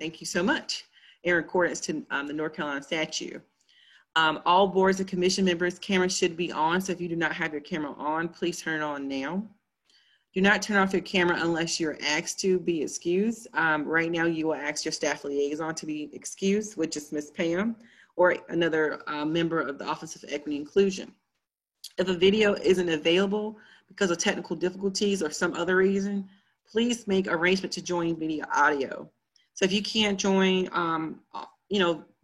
Thank you so much. In accordance to the North Carolina statute. All boards and commission members' cameras should be on. So if you do not have your camera on, please turn it on now. Do not turn off your camera unless you're asked to be excused. Right now, you will ask your staff liaison to be excused, which is Ms. Pam, or another member of the Office of Equity and Inclusion. If a video isn't available because of technical difficulties or some other reason, please make arrangement to join video audio. So if you can't join,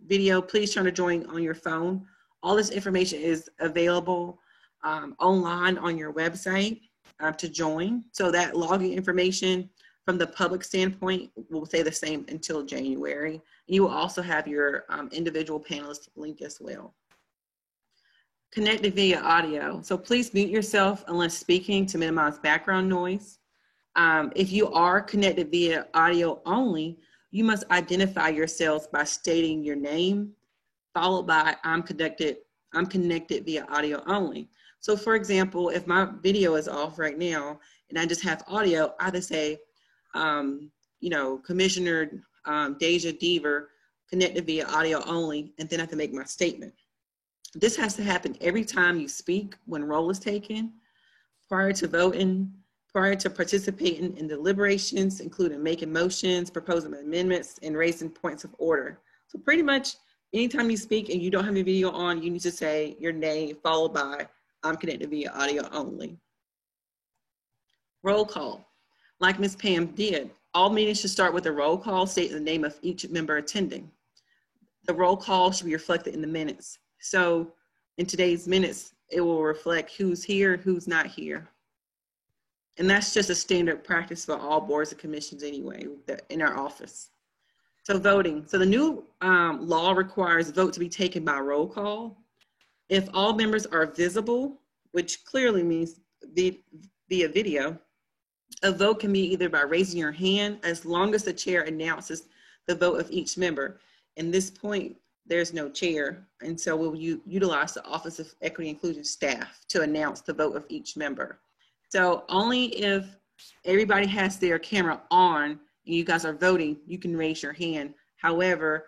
video, please try to join on your phone. All this information is available online on your website to join. So that login information from the public standpoint will stay the same until January. You will also have your individual panelist link as well. Connected via audio. So please mute yourself unless speaking to minimize background noise. If you are connected via audio only, you must identify yourselves by stating your name, followed by I'm connected via audio only. So for example, if my video is off right now and I just have audio, I either say, Commissioner Deja Deaver, connected via audio only, and then I have to make my statement. This has to happen every time you speak when roll is taken, prior to voting, prior to participating in deliberations, including making motions, proposing amendments, and raising points of order. So pretty much anytime you speak and you don't have your video on, you need to say your name followed by I'm connected via audio only. Roll call. Like Ms. Pam did, all meetings should start with a roll call stating the name of each member attending. The roll call should be reflected in the minutes. So in today's minutes, it will reflect who's here, who's not here. And that's just a standard practice for all boards and commissions anyway in our office. So voting. So the new law requires vote to be taken by roll call. If all members are visible, which clearly means via video, a vote can be either by raising your hand as long as the chair announces the vote of each member. In this point, there's no chair, and so we'll utilize the Office of Equity and Inclusion staff to announce the vote of each member. So only if everybody has their camera on and you guys are voting, you can raise your hand. However,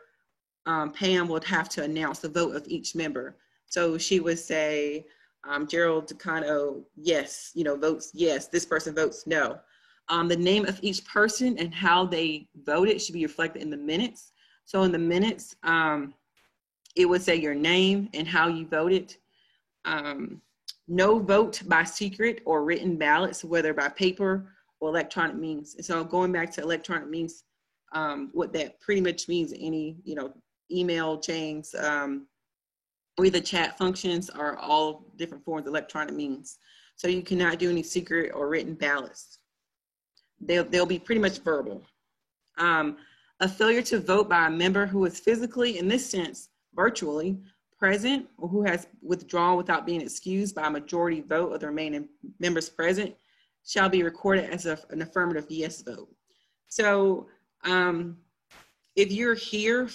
Pam would have to announce the vote of each member. So she would say, Gerald Decano, yes, votes yes, this person votes no. The name of each person and how they voted should be reflected in the minutes. So in the minutes, it would say your name and how you voted. No vote by secret or written ballots, whether by paper or electronic means. And so going back to electronic means, what that pretty much means, any, email chains, or the chat functions are all different forms of electronic means. So you cannot do any secret or written ballots. They'll be pretty much verbal. A failure to vote by a member who is physically, in this sense, virtually present, or who has withdrawn without being excused by a majority vote of the remaining members present shall be recorded as an affirmative yes vote. So if you're here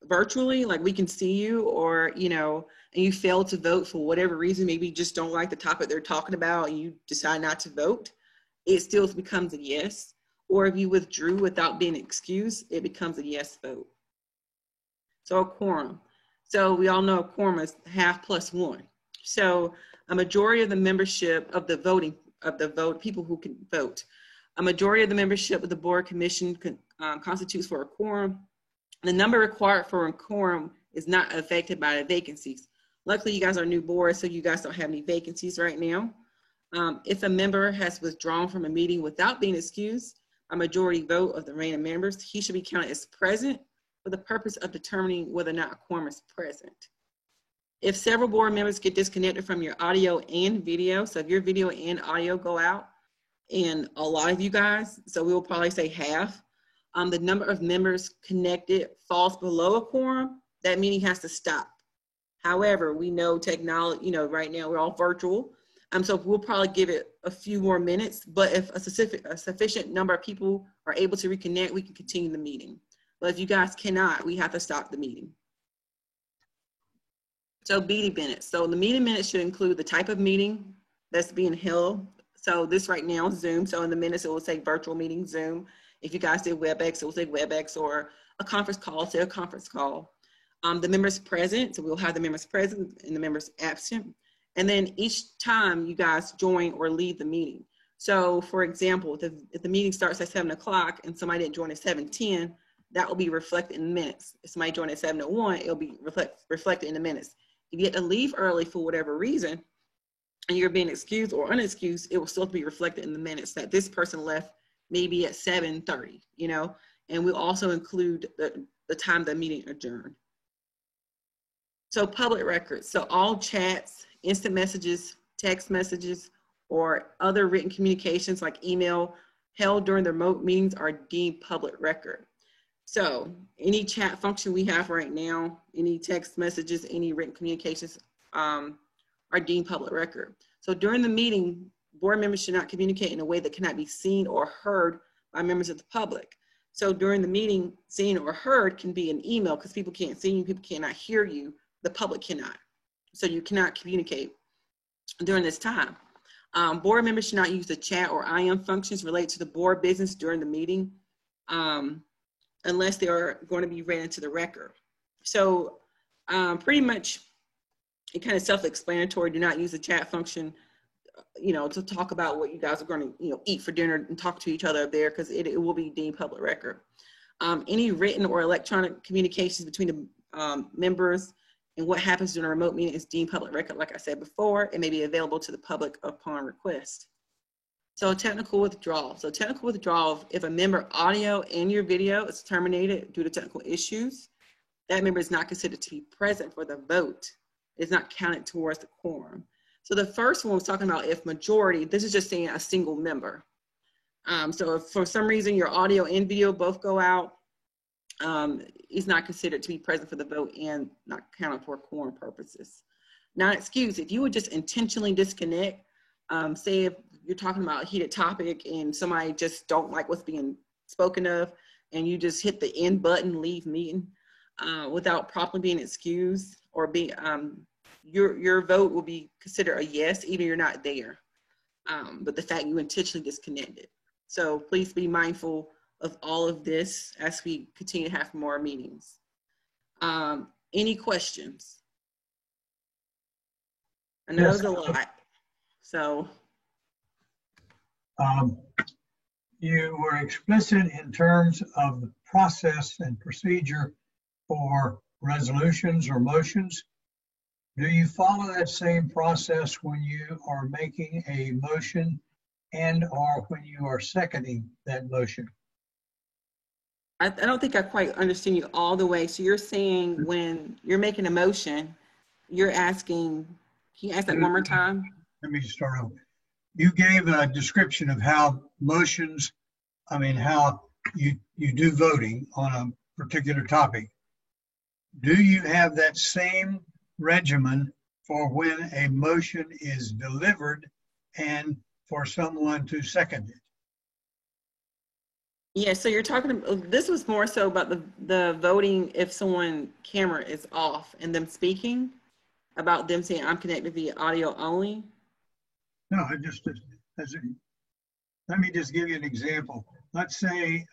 virtually, like we can see you, or, and you fail to vote for whatever reason, maybe you just don't like the topic they're talking about and you decide not to vote, it still becomes a yes. Or if you withdrew without being excused, it becomes a yes vote. So a quorum. So we all know a quorum is half plus one. So a majority of the membership of the people who can vote. A majority of the membership of the board commission constitutes for a quorum. The number required for a quorum is not affected by the vacancies. Luckily, you guys are new board, so you guys don't have any vacancies right now. If a member has withdrawn from a meeting without being excused, a majority vote of the remaining members, he should be counted as present for the purpose of determining whether or not a quorum is present. If several board members get disconnected from your audio and video, so if your video and audio go out, and a lot of you guys, so we will probably say half, the number of members connected falls below a quorum, that meeting has to stop. However, we know technology, right now we're all virtual, so we'll probably give it a few more minutes, but if a sufficient number of people are able to reconnect, we can continue the meeting. But if you guys cannot, we have to stop the meeting. So meeting minutes. So the meeting minutes should include the type of meeting that's being held. So this right now is Zoom. So in the minutes, it will say virtual meeting Zoom. If you guys did WebEx, it will say WebEx or a conference call, say a conference call. The members present, so we'll have the members present and the members absent. And then each time you guys join or leave the meeting. So for example, if the meeting starts at 7 o'clock and somebody didn't join at 7:10, that will be reflected in the minutes. If somebody joined at 7:01, it'll be reflected in the minutes. If you had to leave early for whatever reason, and you're being excused or unexcused, it will still be reflected in the minutes that this person left maybe at 7:30, you know, and we'll also include the time the meeting adjourned. So public records, so all chats, instant messages, text messages, or other written communications like email held during the remote meetings are deemed public record. So any chat function we have right now, any text messages, any written communications are deemed public record. So during the meeting, board members should not communicate in a way that cannot be seen or heard by members of the public. So during the meeting, seen or heard can be an email because people can't see you, people cannot hear you, the public cannot. So you cannot communicate during this time. Board members should not use the chat or IM functions related to the board business during the meeting unless they are going to be read into the record. So pretty much it kind of self-explanatory. Do not use the chat function, you know, to talk about what you guys are going to, you know, eat for dinner and talk to each other up there because it will be deemed public record. Any written or electronic communications between the members and what happens during a remote meeting is deemed public record. Like I said before, it may be available to the public upon request. So technical withdrawal. So technical withdrawal, if a member audio and your video is terminated due to technical issues, that member is not considered to be present for the vote. It's not counted towards the quorum. So the first one was talking about if majority, this is just saying a single member. So if for some reason your audio and video both go out, is not considered to be present for the vote and not counted for quorum purposes. Not excused, if you would just intentionally disconnect, say if you're talking about a heated topic and somebody just don't like what's being spoken of and you just hit the end button, leave meeting without properly being excused or be, your vote will be considered a yes, even you're not there. But the fact you intentionally disconnected. So please be mindful of all of this as we continue to have more meetings. Any questions? I know there's a lot, so. You were explicit in terms of the process and procedure for resolutions or motions. Do you follow that same process when you are making a motion and or when you are seconding that motion? I don't think I quite understand you all the way. So you're saying when you're making a motion, you're asking, can you ask that one more time? Let me start over. You gave a description of how motions, how you do voting on a particular topic. Do you have that same regimen for when a motion is delivered and for someone to second it? Yeah, so you're talking, this was more so about the voting if someone camera is off and them speaking, about them saying I'm connected via audio only. No, let me just give you an example. Let's say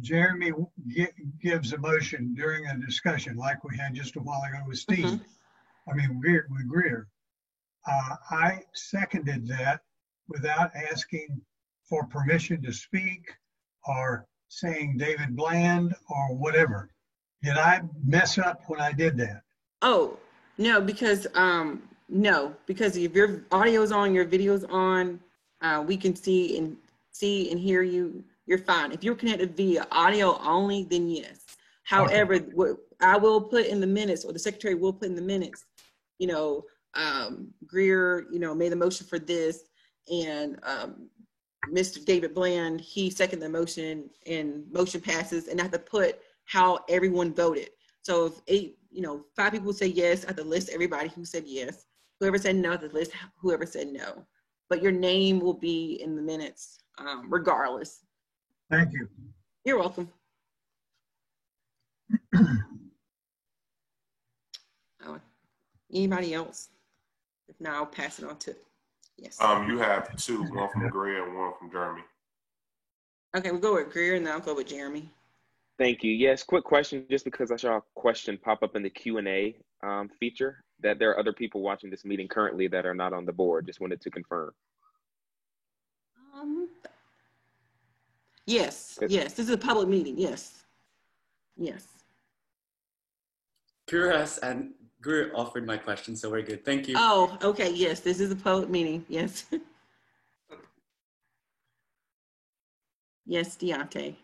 Jeremy gives a motion during a discussion like we had just a while ago with Steve. With Greer. I seconded that without asking for permission to speak or saying David Bland or whatever. Did I mess up when I did that? Oh, no, because if your audio is on, your video's on, we can see and hear you, you're fine. If you're connected via audio only, then yes. However, okay, what I will put in the minutes, or the secretary will put in the minutes, Greer, made the motion for this, and Mr. David Bland, he seconded the motion, and motion passes, and I have to put how everyone voted. So if 5 people say yes, I have to list everybody who said yes. Whoever said no, I have to list whoever said no. But your name will be in the minutes regardless. Thank you. You're welcome. Anybody else? If not, I'll pass it on to, yes. You have 2, one from Greer and one from Jeremy. Okay, we'll go with Greer and then I'll go with Jeremy. Thank you. Yes, quick question, just because I saw a question pop up in the Q&A feature, that there are other people watching this meeting currently that are not on the board. Just wanted to confirm. Yes, yes, this is a public meeting, yes. Yes. Guru offered my question, so we're good. Thank you. Oh, okay, yes, this is a public meeting, yes. Yes, Deontay.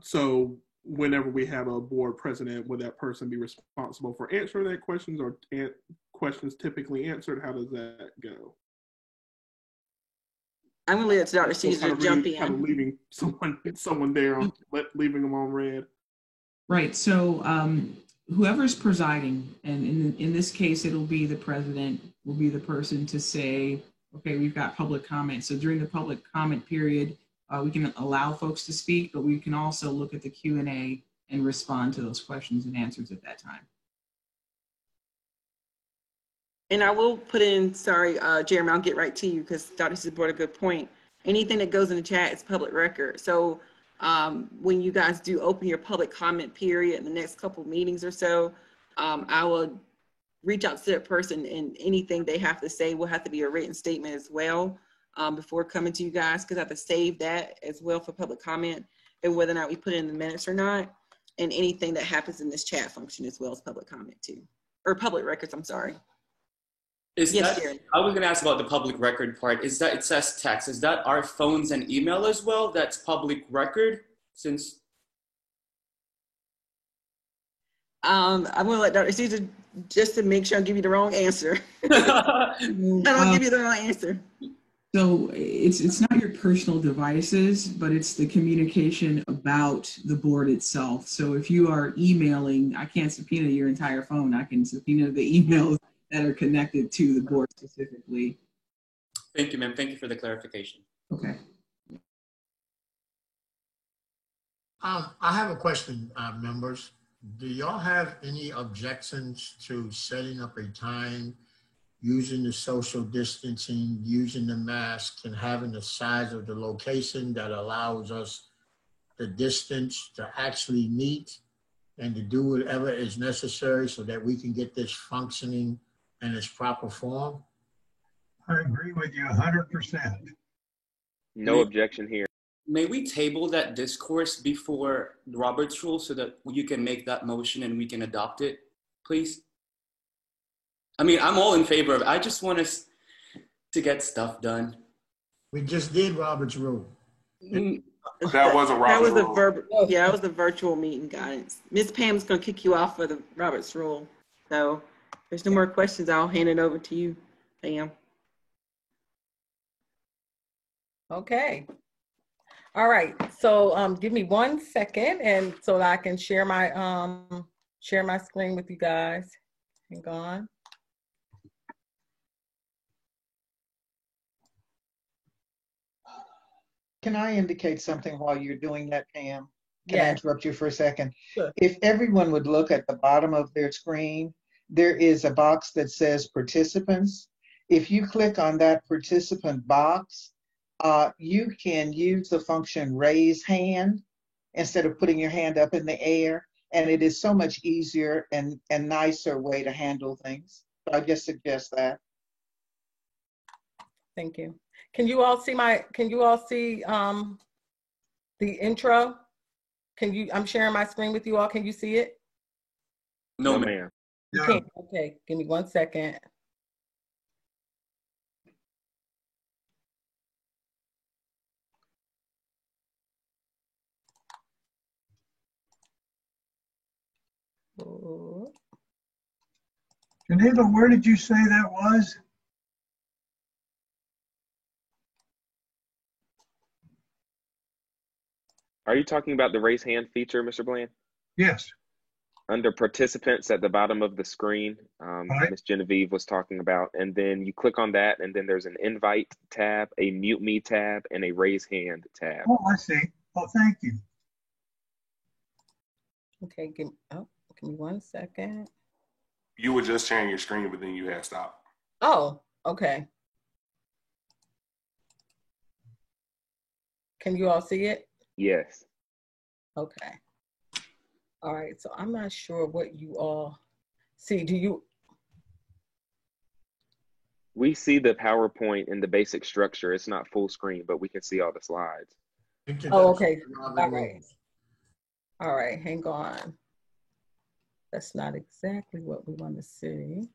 So whenever we have a board president, would that person be responsible for answering that questions, or questions typically answered? How does that go? I'm gonna let Dr. Caesar jump in. Kind of leaving someone there, leaving them on red. Right. So whoever's presiding, and in this case, it'll be the president, will be the person to say, okay, we've got public comment. So during the public comment period, we can allow folks to speak, but we can also look at the Q&A and respond to those questions and answers at that time. And I will put in, sorry, Jeremy, I'll get right to you because Dr. Caesar brought a good point. Anything that goes in the chat is public record. So when you guys do open your public comment period in the next couple of meetings or so, I will reach out to that person, and anything they have to say will have to be a written statement as well before coming to you guys, because I have to save that as well for public comment, and whether or not we put it in the minutes or not. And anything that happens in this chat function as well as public comment too, or public records, I'm sorry. Yes, I was going to ask about the public record part. Is that, it says text, is that our phones and email as well? That's public record since? I'm going to let Dr. Caesar, just to make sure I give you the wrong answer. I don't give you the wrong answer. So it's not your personal devices, but it's the communication about the board itself. So if you are emailing, I can't subpoena your entire phone. I can subpoena the emails that are connected to the board specifically. Thank you, ma'am. Thank you for the clarification. Okay. I have a question, members. Do y'all have any objections to setting up a time, using the social distancing, using the mask, and having the size of the location that allows us the distance to actually meet and to do whatever is necessary so that we can get this functioning in its proper form? I agree with you 100%. No objection here. May we table that discourse before Robert's rule so that you can make that motion and we can adopt it, please? I mean, I'm all in favor of it. I just want us to get stuff done. We just did Robert's rule. That was a Robert's rule. Yeah, that was the virtual meeting guidance. Ms. Pam's going to kick you off for the Robert's rule. So if there's no more questions, I'll hand it over to you, Pam. Okay. All right. So give me 1 second, and so that I can share my screen with you guys. Hang on. Can I indicate something while you're doing that, Pam? Can Yes. I interrupt you for a second? Sure. If everyone would look at the bottom of their screen, there is a box that says participants. If you click on that participant box, you can use the function raise hand instead of putting your hand up in the air. And it is so much easier and nicer way to handle things. So I just suggest that. Thank you. Can you all see the intro? I'm sharing my screen with you all. Can you see it? No, No, ma'am. ma'am. You No. can't. Okay, give me 1 second. Oh. Geneva, where did you say that was? Are you talking about the raise hand feature, Mr. Bland? Yes. Under participants at the bottom of the screen, Right. Ms. Genevieve was talking about, and then you click on that, and then there's an invite tab, a mute me tab, and a raise hand tab. Oh, I see. Oh, thank you. Okay, give me 1 second. You were just sharing your screen, but then you had stopped. Oh, okay. Can you all see it? Yes. Okay. All right, so I'm not sure what you all see. Do you? We see the PowerPoint in the basic structure. It's not full screen, but we can see all the slides. Oh, okay. All right. All right, hang on. That's not exactly what we want to see.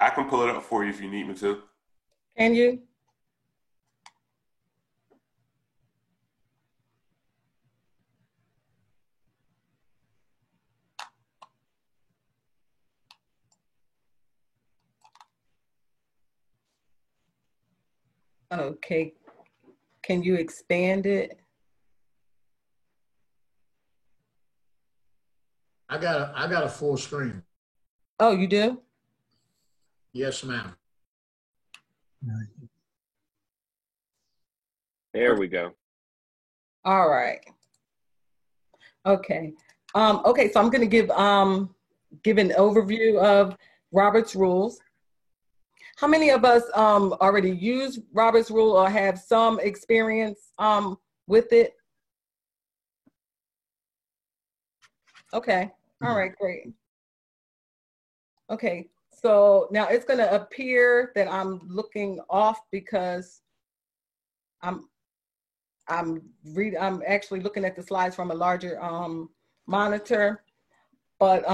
I can pull it up for you if you need me to. Can you? Okay, can you expand it? I got a full screen. Oh, you do? Yes, ma'am. There we go. All right. Okay. Okay, so I'm going to give an overview of Robert's Rules. How many of us already use Robert's Rule or have some experience with it? Okay. All right, great. Okay, so now it's going to appear that I'm looking off because I'm actually looking at the slides from a larger monitor, but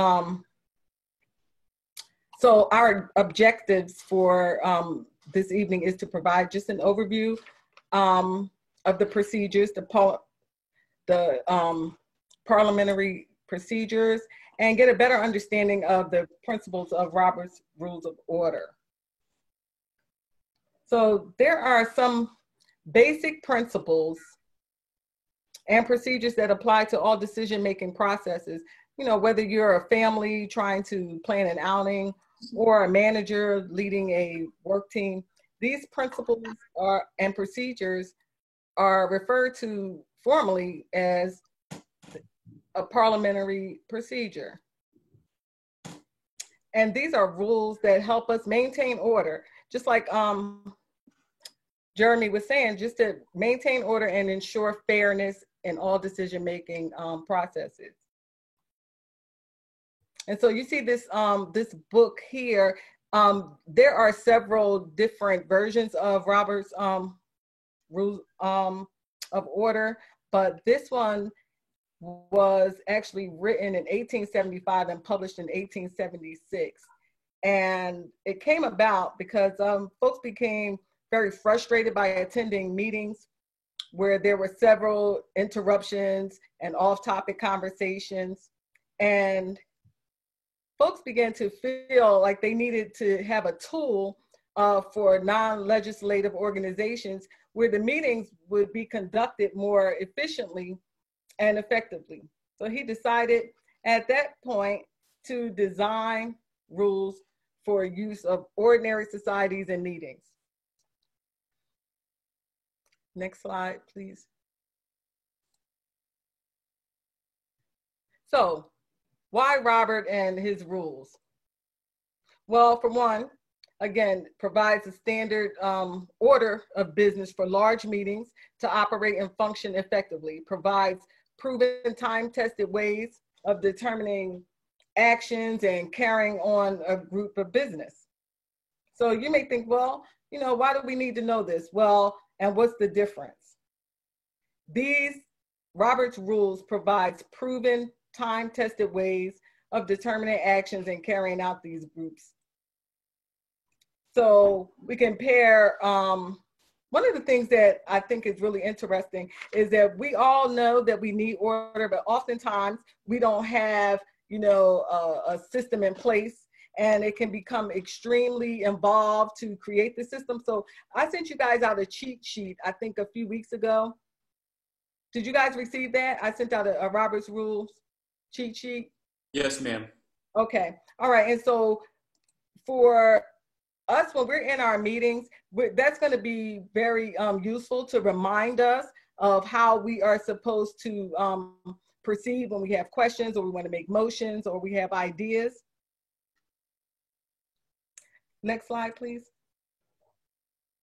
so our objectives for this evening is to provide just an overview of the procedures, the parliamentary procedures, and get a better understanding of the principles of Robert's Rules of Order. So there are some basic principles and procedures that apply to all decision-making processes. You know, whether you're a family trying to plan an outing or a manager leading a work team, these principles and procedures are referred to formally as a parliamentary procedure. And these are rules that help us maintain order, just like Jeremy was saying, just to maintain order and ensure fairness in all decision-making processes. And so you see this, this book here, there are several different versions of Robert's Rules of Order, but this one was actually written in 1875 and published in 1876. And it came about because folks became very frustrated by attending meetings where there were several interruptions and off-topic conversations. And folks began to feel like they needed to have a tool for non-legislative organizations where the meetings would be conducted more efficiently and effectively. So he decided at that point to design rules for use of ordinary societies and meetings. Next slide, please. So why Robert and his rules? Well, for one, again, provides a standard order of business for large meetings to operate and function effectively, provides proven time-tested ways of determining actions and carrying on a group of business. So you may think, well, you know, why do we need to know this? Well, and what's the difference? These Robert's Rules provides proven time-tested ways of determining actions and carrying out these groups. So we compare, one of the things that I think is really interesting is that we all know that we need order, but oftentimes we don't have, you know, a system in place, and it can become extremely involved to create the system. So I sent you guys out a cheat sheet, I think a few weeks ago. Did you guys receive that? I sent out a Robert's Rules cheat sheet. Yes, ma'am. Okay, all right, and so for us, when we're in our meetings, that's going to be very useful to remind us of how we are supposed to proceed when we have questions or we want to make motions or we have ideas. Next slide, please.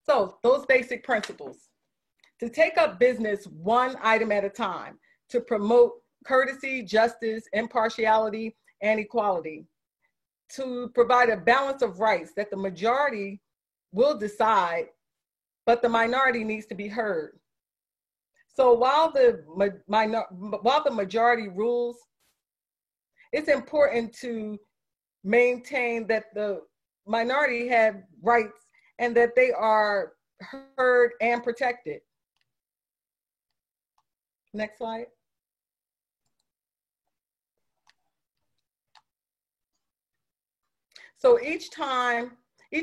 So those basic principles. to take up business one item at a time, to promote courtesy, justice, impartiality, and equality, to provide a balance of rights that the majority will decide, but the minority needs to be heard. So while the majority rules, it's important to maintain that the minority have rights and that they are heard and protected. Next slide. So each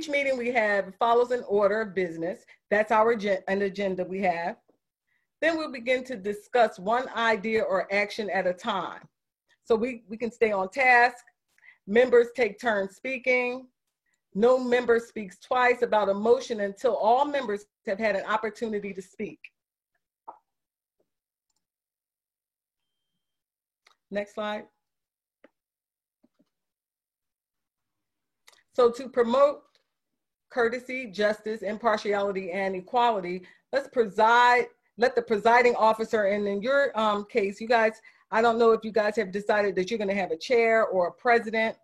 meeting we have follows an order of business. That's an agenda we have. Then we'll begin to discuss one idea or action at a time. So we can stay on task. Members take turns speaking. No member speaks twice about a motion until all members have had an opportunity to speak. Next slide. So to promote courtesy, justice, impartiality, and equality, let the presiding officer, and in your case, you guys, I don't know if you guys have decided that you're going to have a chair or a president,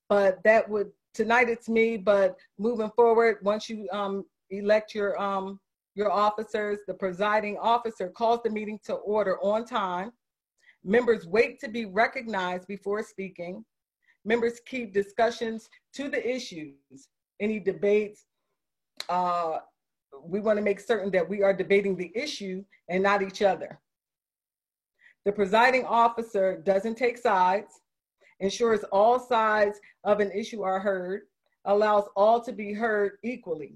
but tonight it's me, but moving forward, once you elect your officers, the presiding officer calls the meeting to order on time. Members wait to be recognized before speaking. Members keep discussions to the issues. Any debates, we want to make certain that we are debating the issue and not each other. The presiding officer doesn't take sides, ensures all sides of an issue are heard, allows all to be heard equally.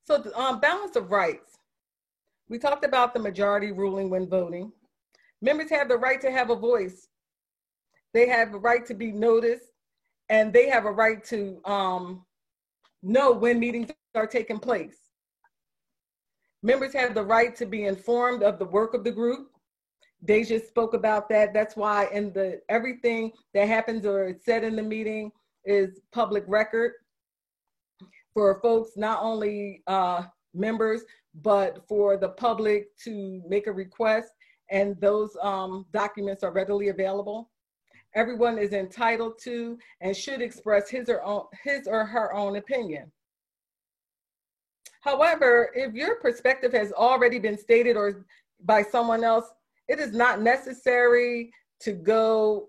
So balance of rights. We talked about the majority ruling when voting. Members have the right to have a voice. They have a right to be noticed, and they have a right to know when meetings are taking place. Members have the right to be informed of the work of the group. Deja spoke about that. That's why everything that happens or is said in the meeting is public record for folks, not only members, but for the public to make a request, and those documents are readily available. Everyone is entitled to and should express his or her own opinion. However, if your perspective has already been stated or by someone else, it is not necessary to go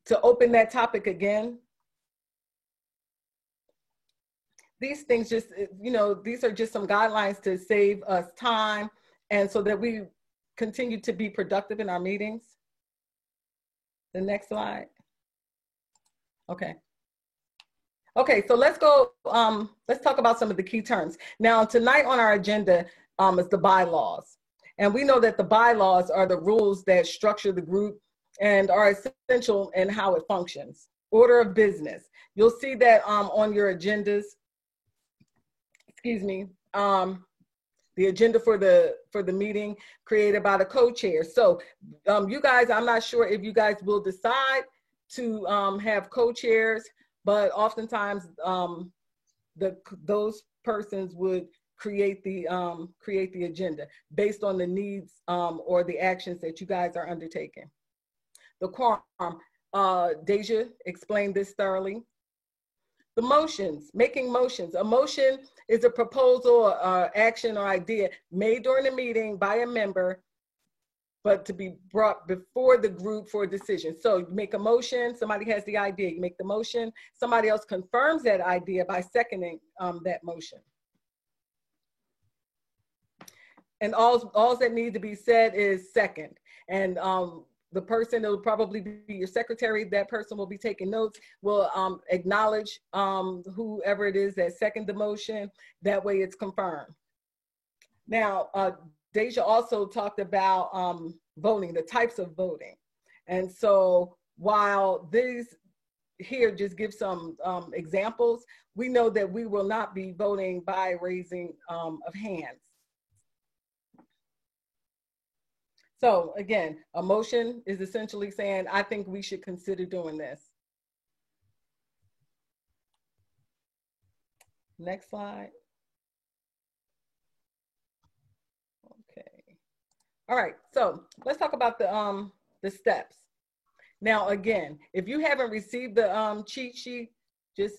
to open that topic again. These things just, these are just some guidelines to save us time and so that we continue to be productive in our meetings. The next slide. Okay. Okay, so let's go, let's talk about some of the key terms. Now, tonight on our agenda is the bylaws. And we know that the bylaws are the rules that structure the group and are essential in how it functions. Order of business. You'll see that on your agendas. Excuse me, the agenda for the meeting created by the co-chair. So you guys, I'm not sure if you guys will decide to have co-chairs, but oftentimes those persons would create the agenda based on the needs or the actions that you guys are undertaking. The quorum, Deja explained this thoroughly. The motions, making motions. A motion is a proposal, action, or idea made during a meeting by a member, but to be brought before the group for a decision. So you make a motion, somebody has the idea, you make the motion, somebody else confirms that idea by seconding that motion. And all that needs to be said is second. And the person that will probably be your secretary, that person will be taking notes, will acknowledge whoever it is that seconded the motion. That way it's confirmed. Now, Deja also talked about voting, the types of voting. And so while these here just give some examples, we know that we will not be voting by raising of hands. So again, a motion is essentially saying, I think we should consider doing this. Next slide. Okay. All right, so let's talk about the steps. Now, again, if you haven't received the cheat sheet, just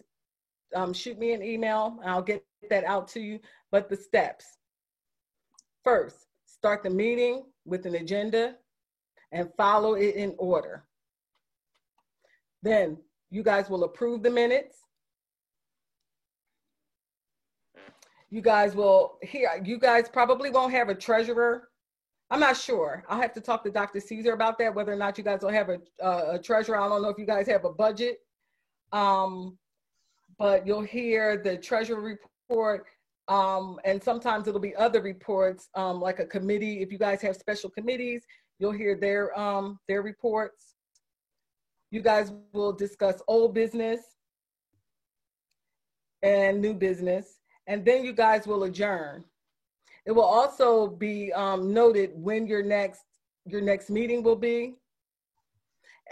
shoot me an email. I'll get that out to you. But the steps. First, start the meeting with an agenda and follow it in order. Then you guys will approve the minutes. You guys probably won't have a treasurer. I'm not sure. I'll have to talk to Dr. Caesar about that, whether or not you guys will have a treasurer. I don't know if you guys have a budget. But you'll hear the treasurer report, and sometimes it'll be other reports, like a committee. If you guys have special committees, you'll hear their reports. You guys will discuss old business and new business, and then you guys will adjourn. It will also be noted when your next meeting will be,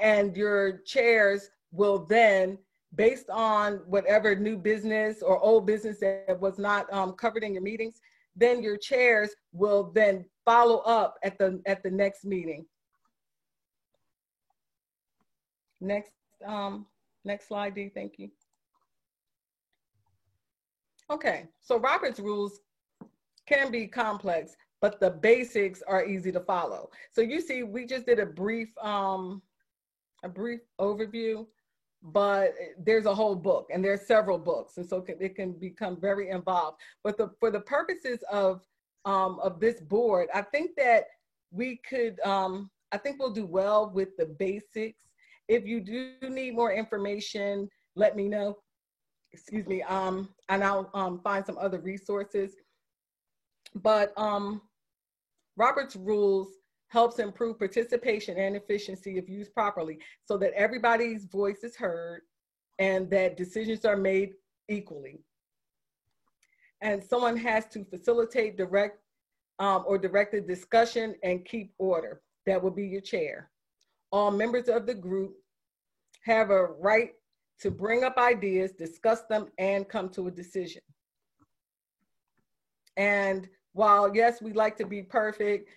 and your chairs will then, based on whatever new business or old business that was not covered in your meetings, then your chairs will then follow up at the next meeting. Next slide, Dee, thank you. Okay, so Robert's rules can be complex, but the basics are easy to follow. So you see, we just did a brief overview, but there's a whole book, and there's several books, and so it can become very involved. But for the purposes of this board, I think that we could, I think we'll do well with the basics. If you do need more information, let me know. Excuse me, and I'll find some other resources. But Robert's rules helps improve participation and efficiency if used properly, so that everybody's voice is heard and that decisions are made equally. And someone has to facilitate, direct the discussion and keep order. That will be your chair. All members of the group have a right to bring up ideas, discuss them, and come to a decision. And while, yes, we like to be perfect,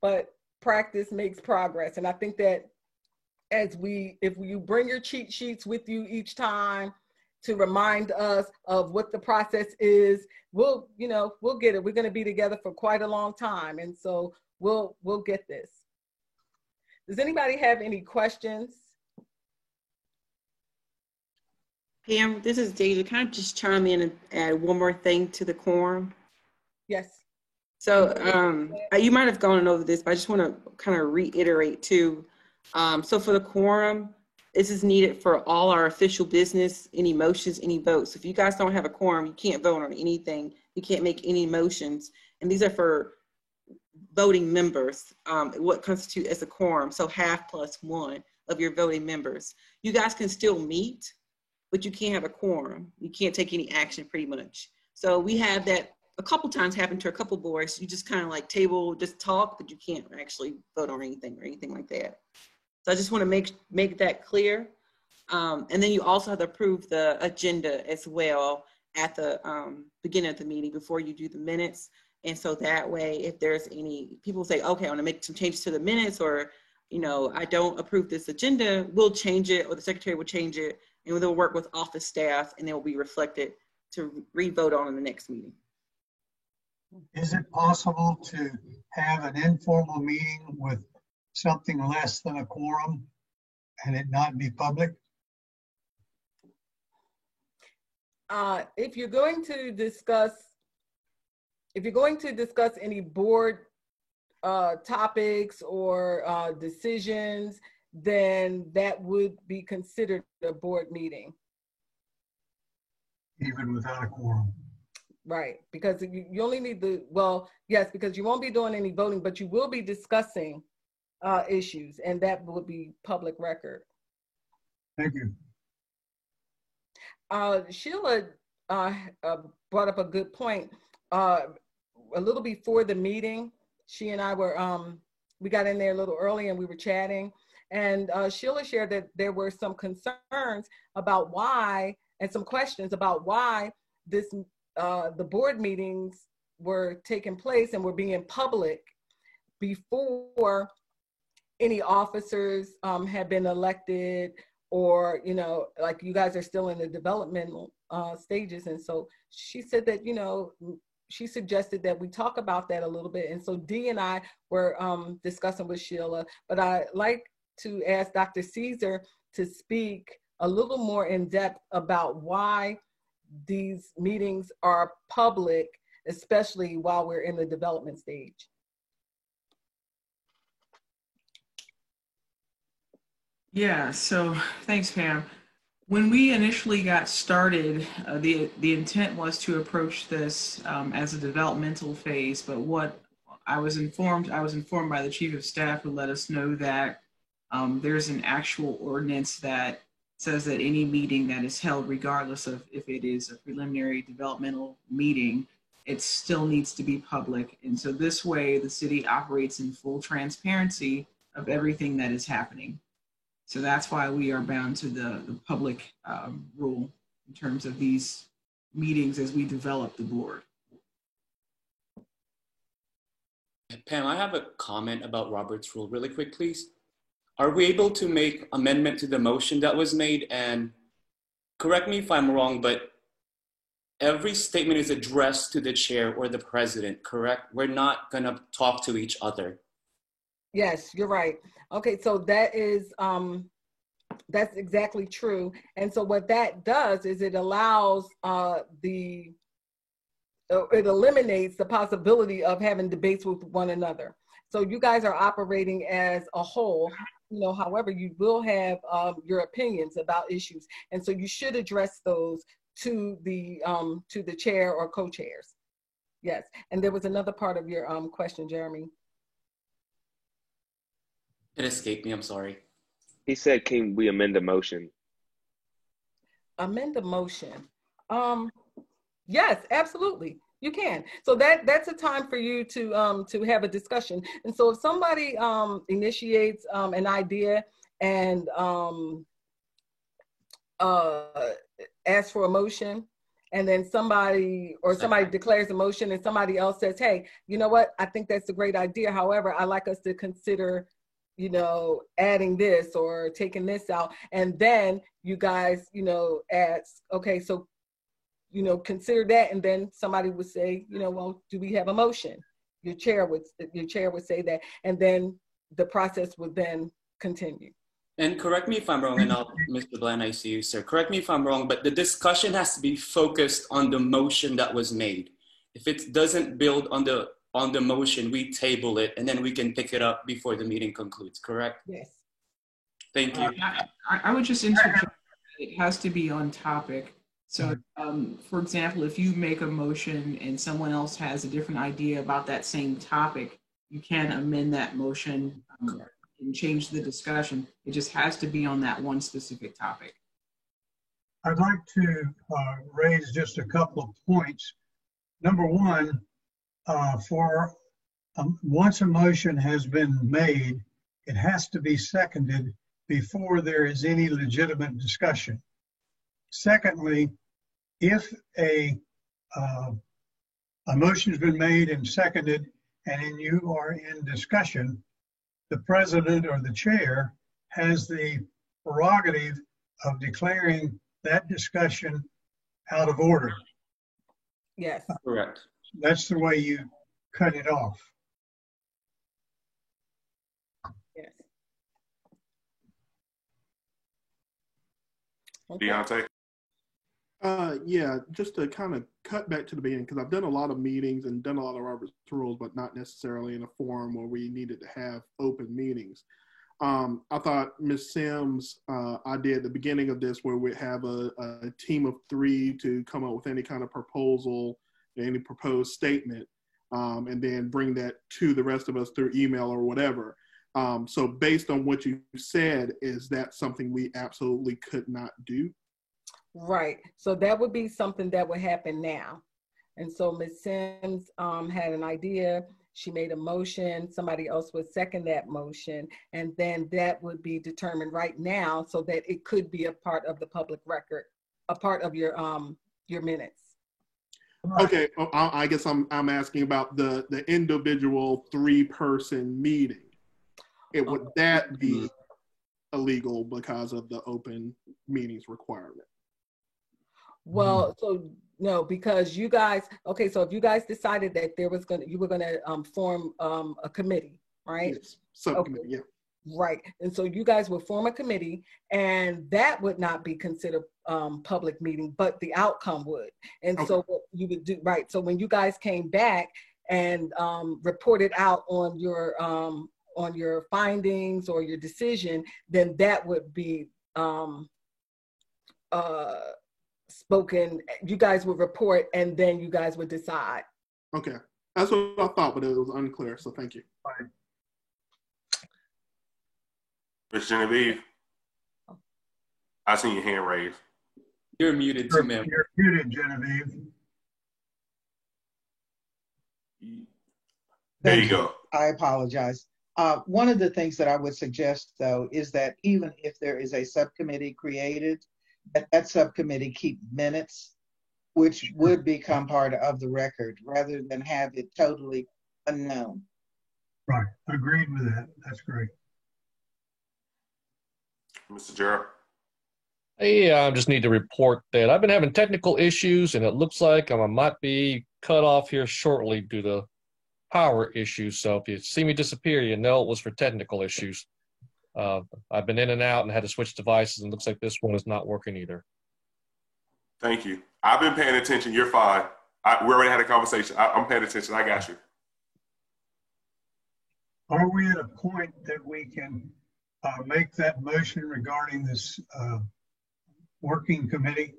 but practice makes progress. And I think that if you bring your cheat sheets with you each time to remind us of what the process is, we'll get it. We're going to be together for quite a long time. And so we'll get this. Does anybody have any questions? Pam, this is Deja. Can I just chime in and add one more thing to the quorum? Yes. So you might have gone over this, but I just want to kind of reiterate too. So for the quorum, this is needed for all our official business, any motions, any votes. If you guys don't have a quorum, you can't vote on anything. You can't make any motions. And these are for voting members, what constitutes as a quorum. So half plus one of your voting members. You guys can still meet, but you can't have a quorum. You can't take any action pretty much. So we have that a couple times happened to a couple boards. You just kind of like table, just talk, but you can't actually vote on anything or anything like that. So I just want to make that clear. And then you also have to approve the agenda as well at the beginning of the meeting before you do the minutes. And so that way, if there's any, people say, okay, I want to make some changes to the minutes, or, I don't approve this agenda, we'll change it, or the secretary will change it, and they'll work with office staff, and they will be reflected to re-vote on in the next meeting. Is it possible to have an informal meeting with something less than a quorum and it not be public? If you're going to discuss any board topics or decisions, then that would be considered a board meeting. Even without a quorum? Right, because you only need yes, because you won't be doing any voting, but you will be discussing issues, and that would be public record. Thank you. Sheila brought up a good point. A little before the meeting, she and I were we got in there a little early and we were chatting. And Sheila shared that there were some concerns about why, and some questions about why this the board meetings were taking place and were being public before any officers had been elected, or, you know, like you guys are still in the developmental stages. And so she said that, you know, she suggested that we talk about that a little bit. And so Dee and I were discussing with Sheila, but I like to ask Dr. Caesar to speak a little more in depth about why these meetings are public, especially while we're in the development stage. Yeah, so thanks, Pam. When we initially got started, the intent was to approach this as a developmental phase, but what I was informed by the chief of staff, who let us know that there's an actual ordinance that says that any meeting that is held, regardless of if it is a preliminary developmental meeting, it still needs to be public. And so this way, the city operates in full transparency of everything that is happening. So that's why we are bound to the public rule in terms of these meetings as we develop the board. Pam, I have a comment about Robert's rule really quick, please. Are we able to make amendment to the motion that was made? And correct me if I'm wrong, but every statement is addressed to the chair or the president, correct? We're not gonna talk to each other. Yes, you're right. Okay, so that is, that's exactly true. And so what that does is it allows it eliminates the possibility of having debates with one another. So you guys are operating as a whole, you know, however, you will have your opinions about issues. And so you should address those to the chair or co-chairs. Yes, and there was another part of your question, Jeremy. It escaped me, I'm sorry. He said, can we amend the motion? Amend the motion. Yes, absolutely. You can. So that's a time for you to have a discussion. And so if somebody initiates an idea and asks for a motion, and then somebody declares a motion and somebody else says, hey, you know what? I think that's a great idea. However, I'd like us to consider, you know, adding this or taking this out. And then you guys, you know, ask, okay, so, you know, consider that. And then somebody would say, you know, well, do we have a motion? Your chair would say that. And then the process would then continue. And correct me if I'm wrong, and Mr. Bland, I see you, sir. Correct me if I'm wrong, but the discussion has to be focused on the motion that was made. If it doesn't build on the motion, we table it, and then we can pick it up before the meeting concludes, correct? Yes. Thank you. I would just interject, it has to be on topic. So, for example, if you make a motion and someone else has a different idea about that same topic, you can amend that motion and change the discussion. It just has to be on that one specific topic. I'd like to raise just a couple of points. Number one, once a motion has been made, it has to be seconded before there is any legitimate discussion. Secondly, if a motion has been made and seconded and then you are in discussion, the president or the chair has the prerogative of declaring that discussion out of order. Yes. Correct. That's the way you cut it off. Yes. Okay. Deontay? Yeah, just to kind of cut back to the beginning, because I've done a lot of meetings and done a lot of Robert's rules, but not necessarily in a forum where we needed to have open meetings. I thought Ms. Sims' idea at the beginning of this, where we have a team of 3 to come up with any kind of proposal, any proposed statement, and then bring that to the rest of us through email or whatever. So based on what you said, is that something we absolutely could not do? Right. So that would be something that would happen now. And so Ms. Sims had an idea. She made a motion. Somebody else would second that motion. And then that would be determined right now so that it could be a part of the public record, a part of your minutes. Okay, I guess I'm asking about the individual 3-person meeting. Would that be illegal because of the open meetings requirement? Well, so no, because you guys, okay, so if you guys decided that you were gonna form a committee, right? Yes, subcommittee, yeah. Right, and so you guys would form a committee, and that would not be considered public meeting, but the outcome would. And so what you would do, right? So when you guys came back and reported out on your findings or your decision, then that would be spoken. You guys would report, and then you guys would decide. Okay, that's what I thought, but it was unclear. So thank you. Fine. Ms. Genevieve, I seen your hand raised. You're muted too, ma'am. You're muted, Genevieve. There you go. I apologize. One of the things that I would suggest, though, is that even if there is a subcommittee created, that subcommittee keep minutes, which would become part of the record rather than have it totally unknown. Right. Agreed with that. That's great. Mr. Gerald. Hey, I just need to report that I've been having technical issues, and it looks like I might be cut off here shortly due to power issues. So if you see me disappear, you know it was for technical issues. I've been in and out and had to switch devices, and it looks like this one is not working either. Thank you. I've been paying attention. You're fine. We already had a conversation. I'm paying attention. I got you. Are we at a point that we can make that motion regarding this working committee?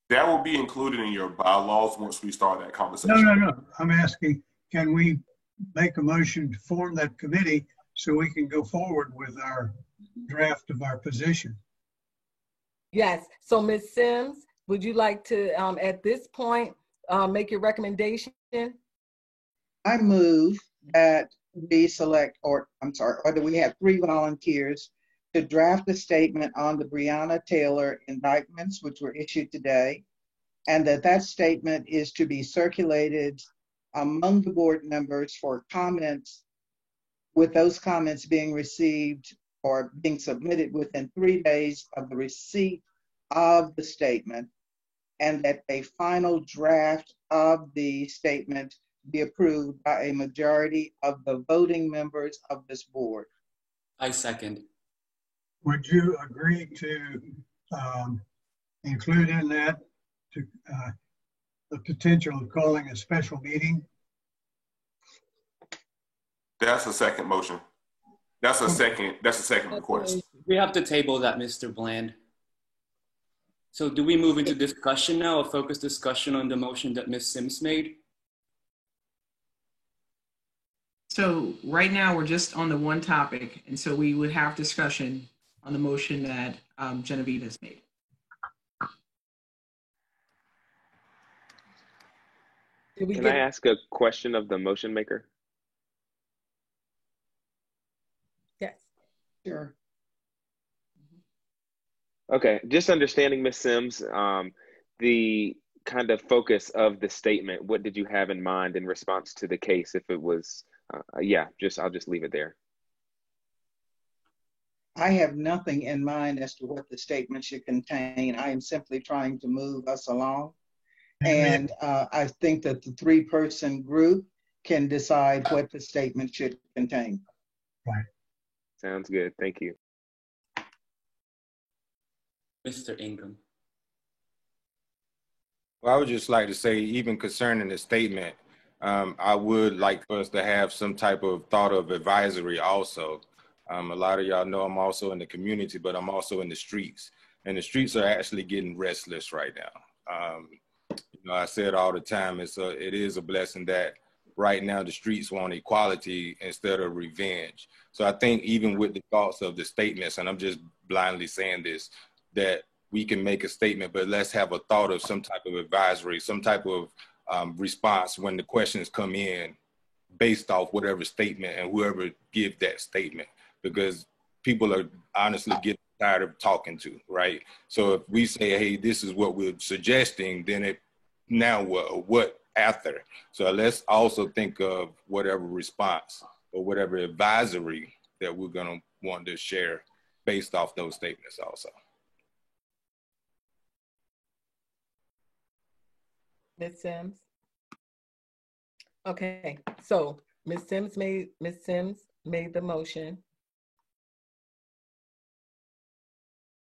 That will be included in your bylaws once we start that conversation. No. I'm asking, can we make a motion to form that committee so we can go forward with our draft of our position? Yes. So Ms. Sims, would you like to, at this point, make your recommendation? I move that we select, or that we have 3 volunteers to draft a statement on the Breonna Taylor indictments, which were issued today, and that statement is to be circulated among the board members for comments, with those comments being received or being submitted within 3 days of the receipt of the statement, and that a final draft of the statement be approved by a majority of the voting members of this board. I second. Would you agree to include in that the potential of calling a special meeting? That's a second motion. That's a second request. We have to table that, Mr. Bland. So do we move into discussion now, a focused discussion on the motion that Ms. Sims made? So right now we're just on the one topic, and so we would have discussion on the motion that Genevieve has made. Can I ask a question of the motion maker? Yes. Sure. Okay, just understanding, Ms. Sims, the kind of focus of the statement, what did you have in mind in response to the case? If it was, I'll just leave it there. I have nothing in mind as to what the statement should contain. I am simply trying to move us along. And I think that the 3-person group can decide what the statement should contain. Right. Sounds good. Thank you. Mr. Ingram. Well, I would just like to say, even concerning the statement, I would like for us to have some type of thought of advisory also. A lot of y'all know I'm also in the community, but I'm also in the streets. And the streets are actually getting restless right now. I say it all the time, it is a blessing that right now the streets want equality instead of revenge. So I think even with the thoughts of the statements, and I'm just blindly saying this, that we can make a statement, but let's have a thought of some type of advisory, some type of response when the questions come in based off whatever statement and whoever give that statement, because people are honestly getting tired of talking to, right? So if we say, hey, this is what we're suggesting, then now what after? So let's also think of whatever response or whatever advisory that we're gonna want to share based off those statements also. Ms. Sims? Okay, so Ms. Sims made the motion.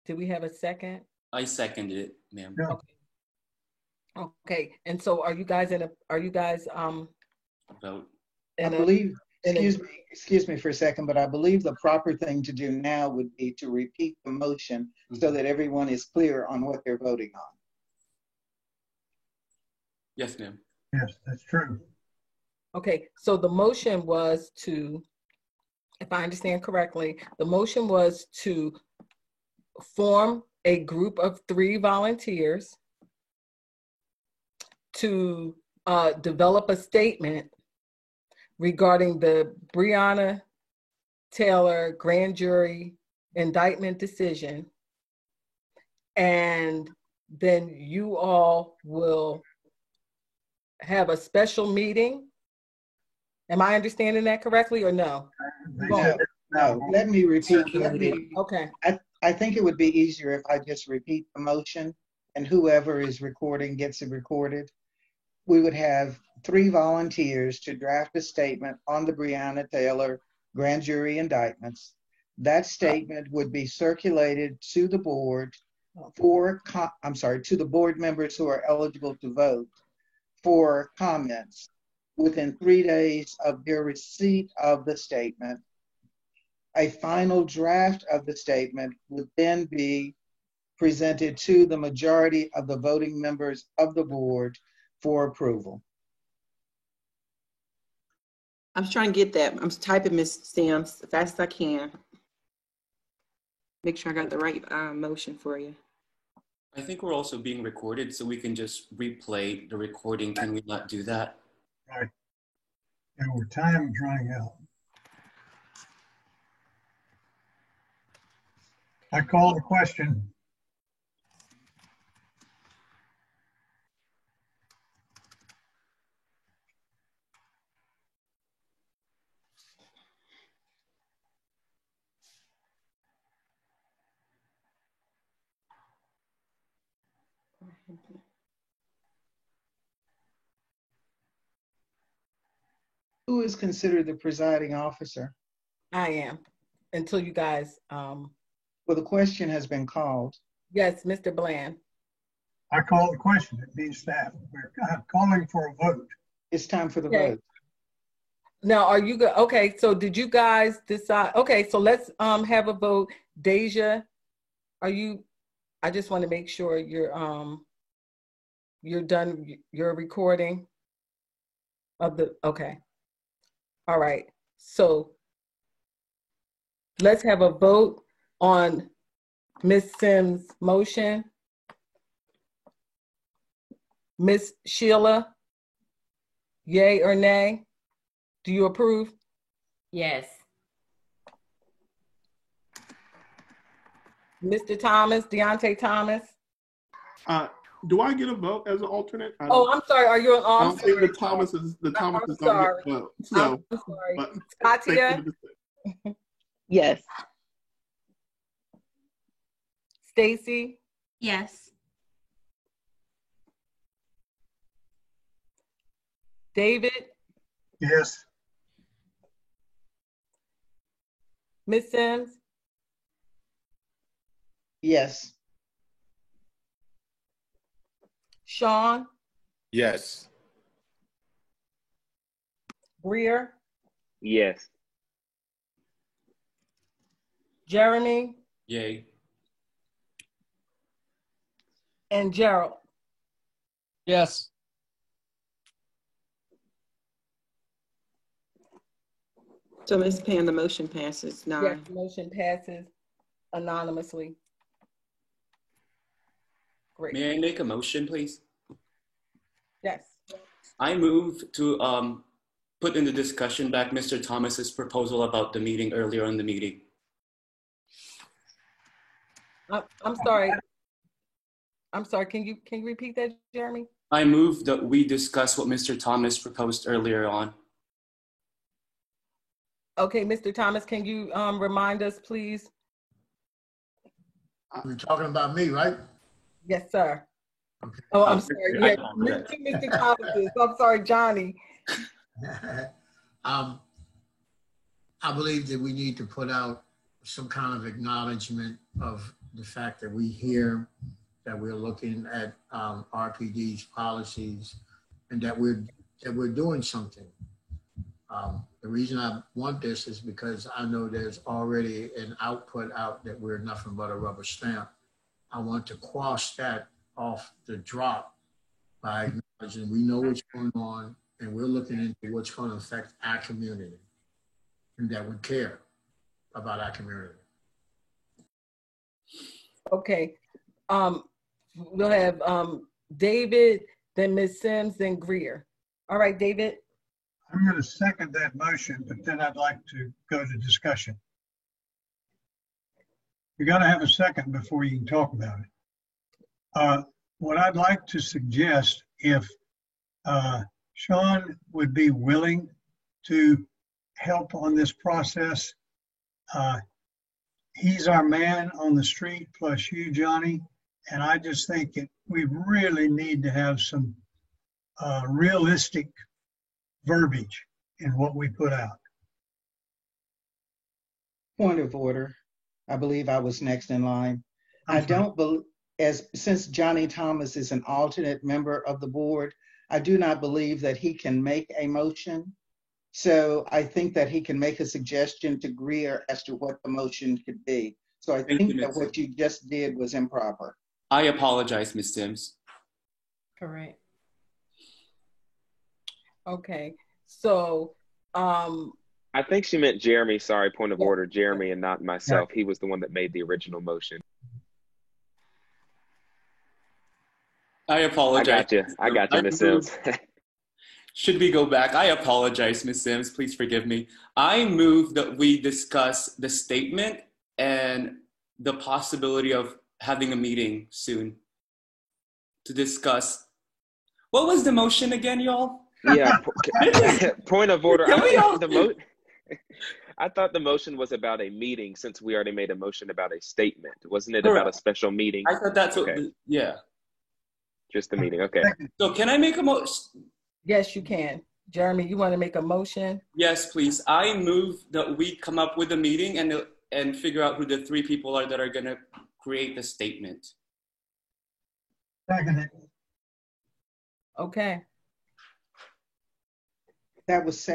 Did we have a second? I seconded it, ma'am. Yeah. Okay. Okay, and so are you guys Vote. I believe, excuse me for a second, but I believe the proper thing to do now would be to repeat the motion so that everyone is clear on what they're voting on. Yes, ma'am. Yes, that's true. Okay, so the motion was to, if I understand correctly, the motion was to form a group of 3 volunteers to develop a statement regarding the Breonna Taylor grand jury indictment decision. And then you all will have a special meeting. Am I understanding that correctly or no? No, let me repeat. Okay. I think it would be easier if I just repeat the motion and whoever is recording gets it recorded. We would have 3 volunteers to draft a statement on the Breonna Taylor grand jury indictments. That statement would be circulated to the board to the board members who are eligible to vote for comments within 3 days of their receipt of the statement. A final draft of the statement would then be presented to the majority of the voting members of the board for approval. I'm trying to get that. I'm typing Ms. Sims as fast as I can. Make sure I got the right motion for you. I think we're also being recorded, so we can just replay the recording. Can we not do that? Right. And our time is running out. I call the question. Who is considered the presiding officer? I am, until you guys. Well, the question has been called. Yes, Mr. Bland. I call the question. It means staff. We're calling for a vote. It's time for the vote. Now, are you good? Okay, so did you guys decide? Okay, so let's have a vote. Deja, are you? I just want to make sure you're done. You're recording of the. Okay. All right. So let's have a vote on Ms. Sims' motion. Ms. Sheila, yay or nay? Do you approve? Yes. Mr. Thomas, Deontay Thomas? Do I get a vote as an alternate? I'm sorry. Are you an I don't think the Thomases don't get vote. So, I'm sorry. But Katia? Yes. Stacy? Yes. David? Yes. Ms. Sims? Yes. Sean? Yes. Greer? Yes. Jeremy? Yay. And Gerald? Yes. So Ms. Pam, the motion passes 9. Yes, the motion passes anonymously. Great. May I make a motion, please? Yes. I move to put in the discussion back Mr. Thomas's proposal about the meeting earlier in the meeting. I'm sorry. I'm sorry. Can you repeat that, Jeremy? I move that we discuss what Mr. Thomas proposed earlier on. Okay, Mr. Thomas, can you remind us, please? You're talking about me, right? Yes, sir. Okay. Oh, I'm sorry. Yeah, Mr. Thomas. I'm sorry, Johnny. I believe that we need to put out some kind of acknowledgement of the fact that we hear that we're looking at RPD's policies and that we're doing something. The reason I want this is because I know there's already an output out that we're nothing but a rubber stamp. I want to quash that off the drop by acknowledging we know what's going on and we're looking into what's going to affect our community and that we care about our community. Okay. We'll have David, then Ms. Sims, then Greer. All right, David. I'm going to second that motion, but then I'd like to go to discussion. You got to have a second before you can talk about it. What I'd like to suggest, if Sean would be willing to help on this process, he's our man on the street, plus you, Johnny, and I just think we really need to have some realistic verbiage in what we put out. Point of order. I believe I was next in line. I don't believe, since Johnny Thomas is an alternate member of the board, I do not believe that he can make a motion. So I think that he can make a suggestion to Greer as to what the motion could be. So I think that what you just did was improper. I apologize, Ms. Sims. Correct. Okay, so I think she meant Jeremy. Sorry, point of order, Jeremy, and not myself. He was the one that made the original motion. I apologize. I got you, Ms. Sims. Should we go back? I apologize, Ms. Sims. Please forgive me. I move that we discuss the statement and the possibility of having a meeting soon to discuss. What was the motion again, y'all? Yeah, point of order. I thought the motion was about a meeting since we already made a motion about a statement. Wasn't it about a special meeting? I thought that's okay. what, yeah. Just the meeting, okay. So can I make a motion? Yes, you can. Jeremy, you want to make a motion? Yes, please. I move that we come up with a meeting and figure out who the 3 people are that are going to create the statement. Second it. Okay. That was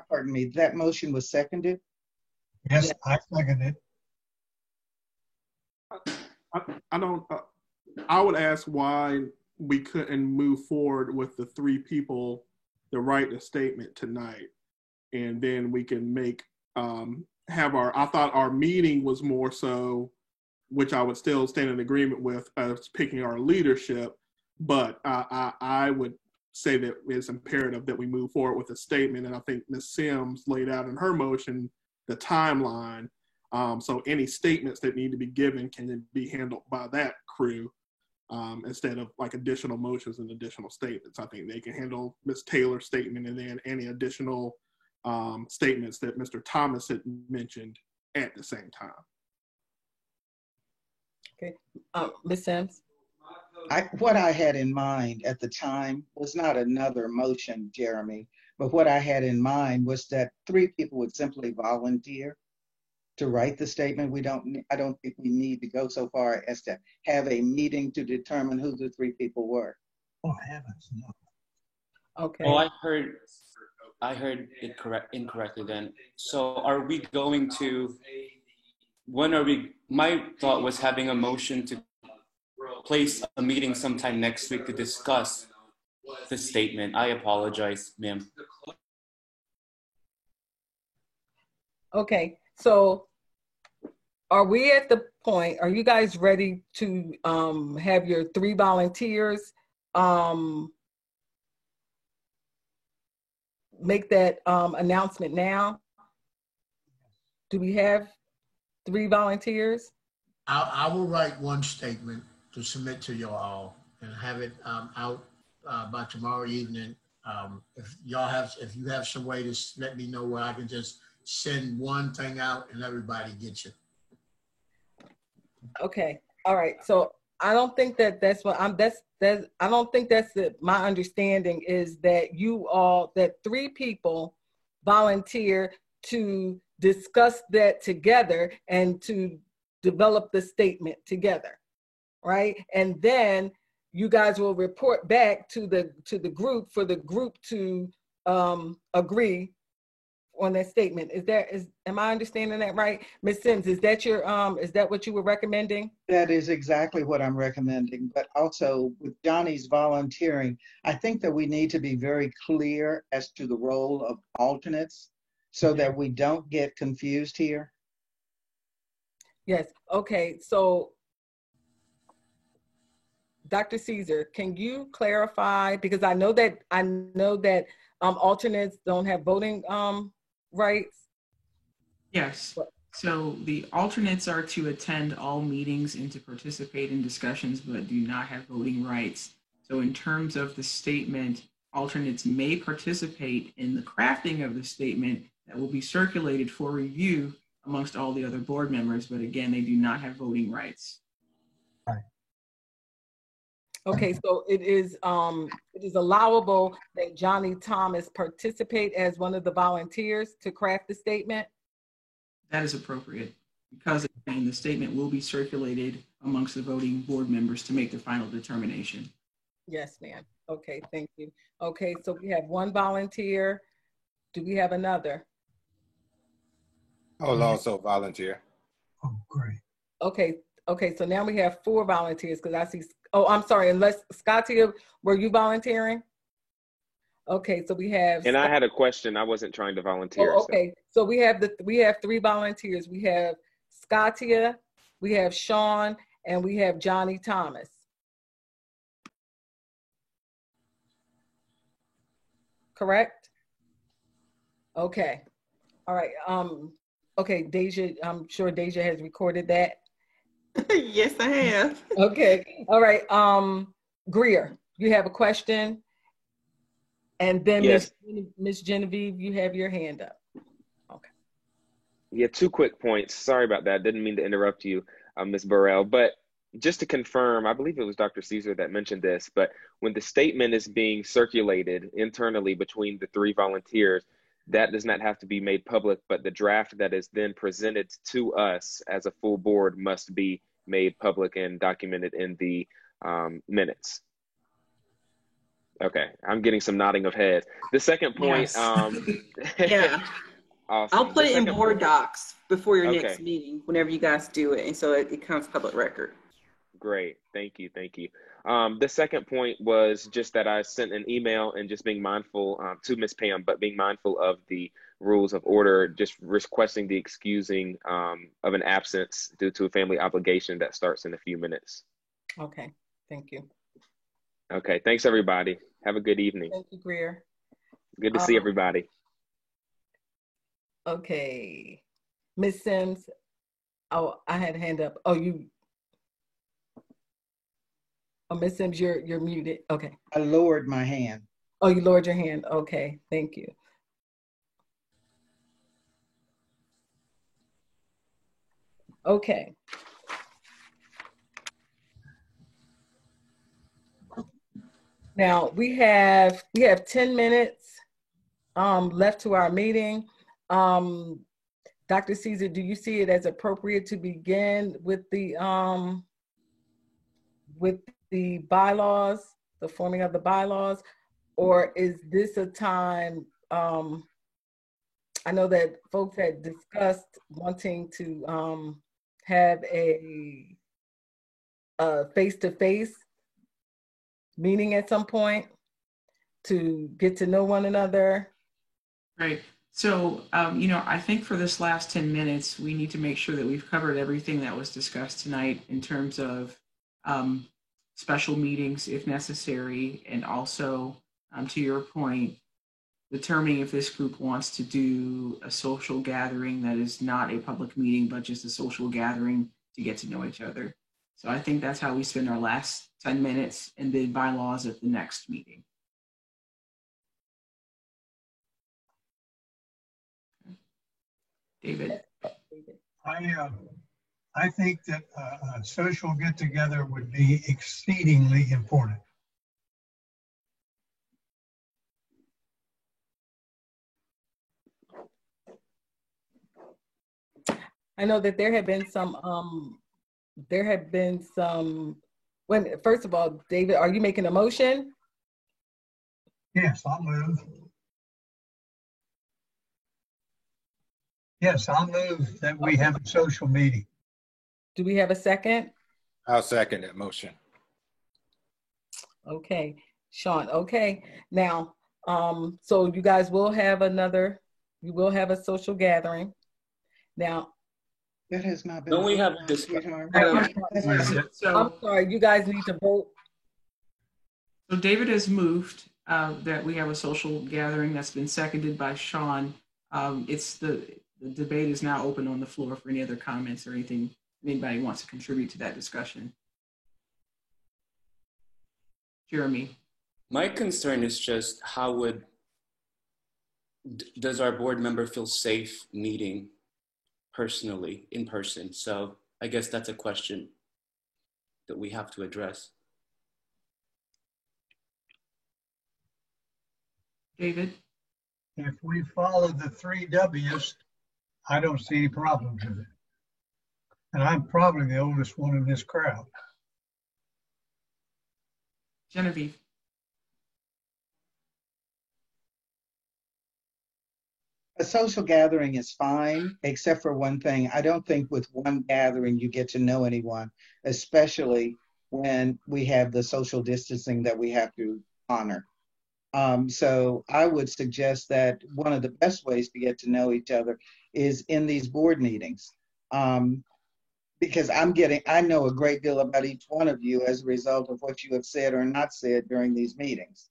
pardon me, that motion was seconded? Yes, I seconded it. I would ask why we couldn't move forward with the 3 people to write the statement tonight. And then we can make, I thought our meeting was more so, which I would still stand in agreement with, us picking our leadership. But I would say that it's imperative that we move forward with a statement. And I think Ms. Sims laid out in her motion the timeline. So any statements that need to be given can be handled by that crew instead of like additional motions and additional statements. I think they can handle Ms. Taylor's statement and then any additional statements that Mr. Thomas had mentioned at the same time. Okay, Ms. Sims? What I had in mind at the time was not another motion, Jeremy, but what I had in mind was that 3 people would simply volunteer to write the statement. I don't think we need to go so far as to have a meeting to determine who the 3 people were. Oh, heavens, no. Okay. Oh, I heard it incorrectly then. So are we going to, my thought was having a motion to place a meeting sometime next week to discuss the statement. I apologize, ma'am. Okay, so are we at the point, are you guys ready to have your 3 volunteers make that announcement now? Do we have 3 volunteers? I will write one statement to submit to you all and have it out by tomorrow evening. If you have some way to let me know where I can just send one thing out and everybody gets it. Okay, all right. So I don't think that's what I don't think that's my understanding is that that 3 people volunteer to discuss that together and to develop the statement together, right? And then you guys will report back to the group for the group to agree on that statement. Am I understanding that right? Ms. Sims, is that what you were recommending? That is exactly what I'm recommending. But also with Johnny's volunteering, I think that we need to be very clear as to the role of alternates so that we don't get confused here. Yes, okay, so Dr. Caesar, can you clarify, because I know that alternates don't have voting rights? Yes. So the alternates are to attend all meetings and to participate in discussions, but do not have voting rights. So in terms of the statement, alternates may participate in the crafting of the statement that will be circulated for review amongst all the other board members, but again, they do not have voting rights. Okay, so it is allowable that Johnny Thomas participate as one of the volunteers to craft the statement? That is appropriate because again, the statement will be circulated amongst the voting board members to make the final determination. Yes, ma'am. Okay, thank you. Okay, so we have 1 volunteer. Do we have another? I'll also volunteer. Oh, great. Okay, so now we have 4 volunteers because I see, oh, I'm sorry, unless, Scatia, were you volunteering? Okay, so we have. And I had a question. I wasn't trying to volunteer. Oh, okay, so we have 3 volunteers. We have Scatia, we have Sean, and we have Johnny Thomas. Correct? Okay, all right. Okay, Deja, I'm sure Deja has recorded that. Yes, I have. Okay, all right. Greer, you have a question? And then yes. Ms. Genevieve, you have your hand up. Okay. Yeah, 2 quick points. Sorry about that. Didn't mean to interrupt you, Ms. Burrell. But just to confirm, I believe it was Dr. Caesar that mentioned this, but when the statement is being circulated internally between the 3 volunteers, that does not have to be made public, but the draft that is then presented to us as a full board must be made public and documented in the minutes. Okay, I'm getting some nodding of heads. The second point, yes. Yeah. Awesome. I'll put it in board docs before your next meeting, whenever you guys do it, and so it becomes public record. Great, thank you. The second point was just that I sent an email and just being mindful to Ms. Pam, but being mindful of the rules of order, just requesting the excusing of an absence due to a family obligation that starts in a few minutes. Okay, thank you. Okay, thanks everybody. Have a good evening. Thank you, Greer. Good to see everybody. Okay, Ms. Sims, oh, I had a hand up. Oh, Ms. Sims, you're muted. Okay. I lowered my hand. Oh, you lowered your hand. Okay, thank you. Okay. Now we have 10 minutes left to our meeting. Dr. Caesar, do you see it as appropriate to begin with the bylaws, the forming of the bylaws, or is this a time, I know that folks had discussed wanting to have a face-to-face meeting at some point to get to know one another. Right. So, I think for this last 10 minutes, we need to make sure that we've covered everything that was discussed tonight in terms of special meetings if necessary, and also, to your point, determining if this group wants to do a social gathering that is not a public meeting, but just a social gathering to get to know each other. So I think that's how we spend our last 10 minutes, and then bylaws at the next meeting. David? I think that a social get-together would be exceedingly important. I know that there have been some, first of all, David, are you making a motion? Yes, I'll move. Yes, I'll move that we have a social meeting. Do we have a second? I'll second that motion. Okay, Sean, okay. Now, so you guys will have a social gathering. Now, that has not been. Don't we have this? I'm sorry, you guys need to vote. So David has moved that we have a social gathering. That's been seconded by Sean. The debate is now open on the floor for any other comments or anything anybody wants to contribute to that discussion. Jeremy. My concern is just does our board member feel safe meeting personally, in person? So I guess that's a question that we have to address. David? If we follow the 3 W's, I don't see any problems with it. And I'm probably the oldest one in this crowd. Genevieve. A social gathering is fine, except for one thing. I don't think with one gathering you get to know anyone, especially when we have the social distancing that we have to honor. So I would suggest that one of the best ways to get to know each other is in these board meetings. Because I know a great deal about each one of you as a result of what you have said or not said during these meetings.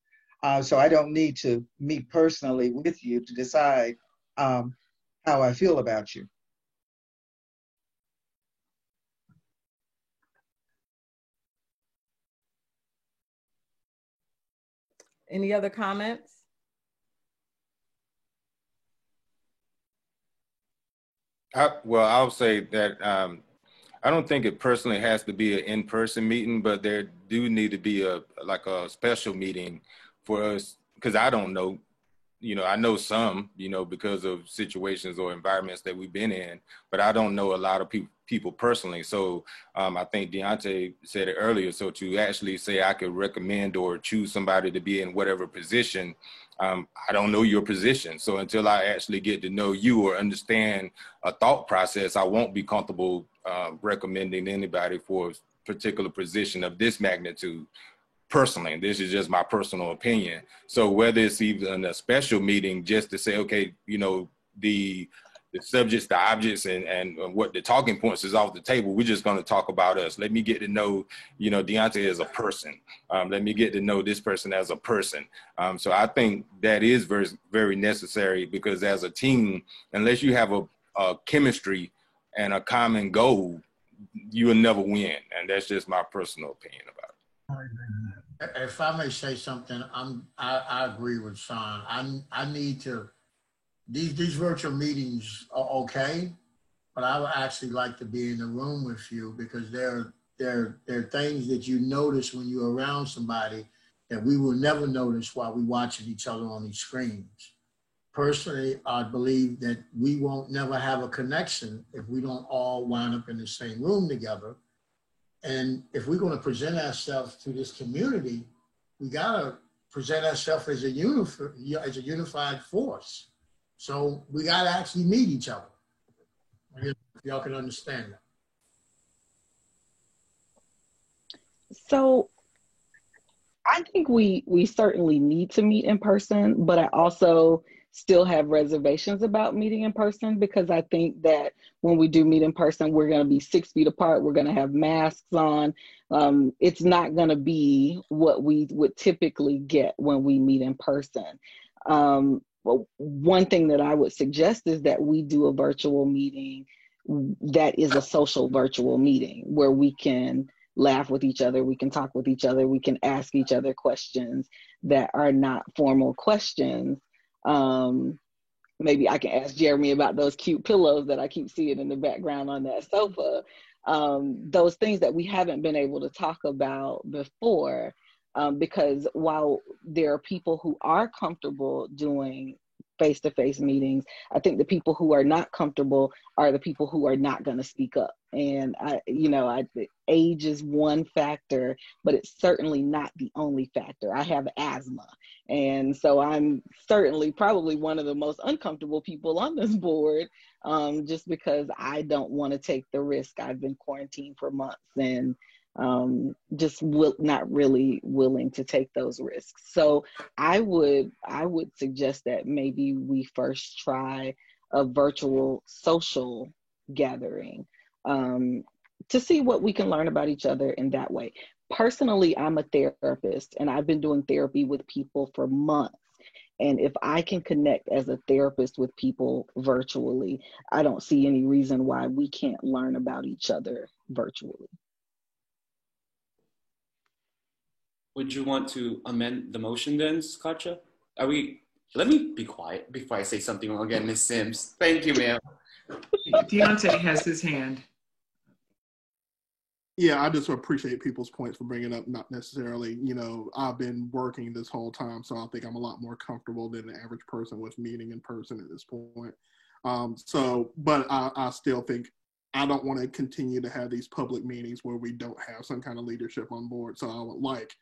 So I don't need to meet personally with you to decide how I feel about you. Any other comments? I'll say that I don't think it personally has to be an in-person meeting, but there do need to be a special meeting for us, because I don't know, I know some, because of situations or environments that we've been in, but I don't know a lot of people personally. So I think Deontay said it earlier. So to actually say I could recommend or choose somebody to be in whatever position, I don't know your position. So until I actually get to know you or understand a thought process, I won't be comfortable recommending anybody for a particular position of this magnitude. Personally, this is just my personal opinion. So whether it's even a special meeting just to say, okay, the subjects, the objects, and what the talking points is off the table, we're just going to talk about us. Let me get to know, Deontay as a person. Let me get to know this person as a person. So I think that is very, very necessary, because as a team, unless you have a chemistry and a common goal, you will never win. And that's just my personal opinion about it. If I may say something, I agree with Sean. I need to, these virtual meetings are okay, but I would actually like to be in the room with you, because there are things that you notice when you're around somebody that we will never notice while we're watching each other on these screens. Personally, I believe that we won't never have a connection if we don't all wind up in the same room together. And if we're going to present ourselves to this community, we got to present ourselves as a unified force. So we got to actually meet each other. If y'all can understand that. So I think we certainly need to meet in person, but I also still have reservations about meeting in person because I think that when we do meet in person, we're going to be 6 feet apart. We're going to have masks on. It's not going to be what we would typically get when we meet in person. Well, one thing that I would suggest is that we do a virtual meeting that is a social virtual meeting where we can laugh with each other, we can talk with each other, we can ask each other questions that are not formal questions. Maybe I can ask Jeremy about those cute pillows that I keep seeing in the background on that sofa. Those things that we haven't been able to talk about before, because while there are people who are comfortable doing face-to-face meetings, I think the people who are not comfortable are the people who are not going to speak up. And age is one factor, but it's certainly not the only factor. I have asthma, and so I'm certainly probably one of the most uncomfortable people on this board, just because I don't want to take the risk. I've been quarantined for months and not really willing to take those risks. So I would suggest that maybe we first try a virtual social gathering to see what we can learn about each other in that way. Personally, I'm a therapist and I've been doing therapy with people for months. And if I can connect as a therapist with people virtually, I don't see any reason why we can't learn about each other virtually. Would you want to amend the motion then, Katja? Let me be quiet before I say something wrong again, Ms. Sims. Thank you, ma'am. Deontay has his hand. Yeah, I just appreciate people's points for bringing up, not necessarily, I've been working this whole time, so I think I'm a lot more comfortable than the average person with meeting in person at this point. But I still think I don't want to continue to have these public meetings where we don't have some kind of leadership on board. So I would like,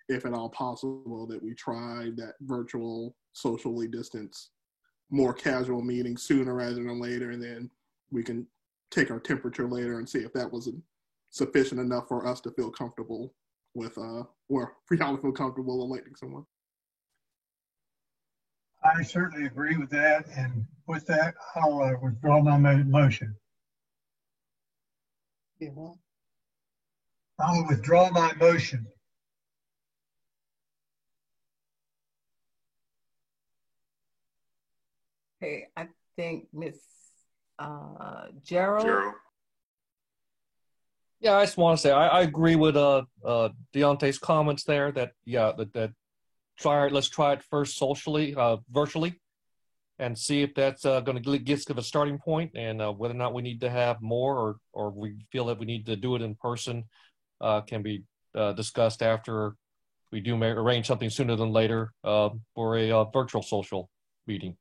if at all possible, that we try that virtual, socially distanced, more casual meeting sooner rather than later, and then we can take our temperature later and see if that was sufficient enough for us to feel comfortable with, or for y'all to feel comfortable electing someone. I certainly agree with that, and with that, I'll withdraw my motion. Yeah, well, I'll withdraw my motion. Okay, I think Ms. Gerald. Yeah, I just want to say I agree with Deontay's comments there. Let's try it first socially, virtually, and see if that's going to give a starting point, and whether or not we need to have more or we feel that we need to do it in person can be discussed after we do arrange something sooner than later for a virtual social meeting.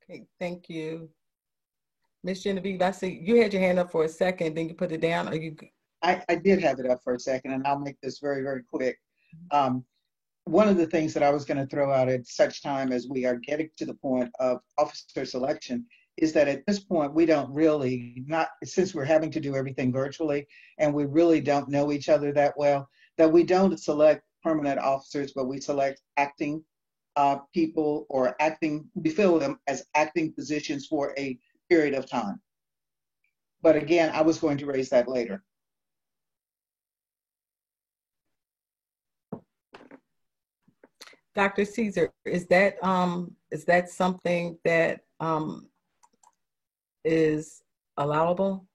Okay, thank you. Ms. Genevieve, I see you had your hand up for a second, then you put it down. I did have it up for a second, and I'll make this very, very quick. One of the things that I was going to throw out at such time as we are getting to the point of officer selection is that at this point, we don't really, since we're having to do everything virtually, and we really don't know each other that well, that we don't select permanent officers, but we select acting people or we fill them as acting positions for a period of time. But again, I was going to raise that later. Dr. Caesar, is that something that is allowable?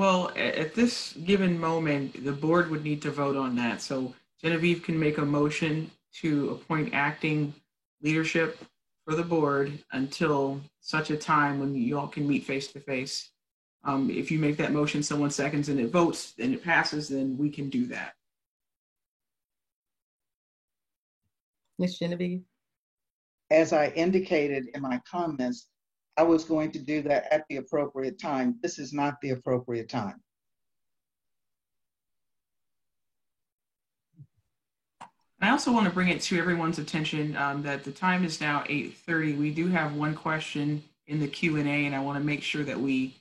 Well, at this given moment, the board would need to vote on that. So Genevieve can make a motion to appoint acting leadership for the board until such a time when you all can meet face to face. If you make that motion, someone seconds and it votes and it passes, then we can do that. Ms. Genevieve? As I indicated in my comments, I was going to do that at the appropriate time. This is not the appropriate time. I also want to bring it to everyone's attention that the time is now 8:30. We do have one question in the Q&A, and I want to make sure that we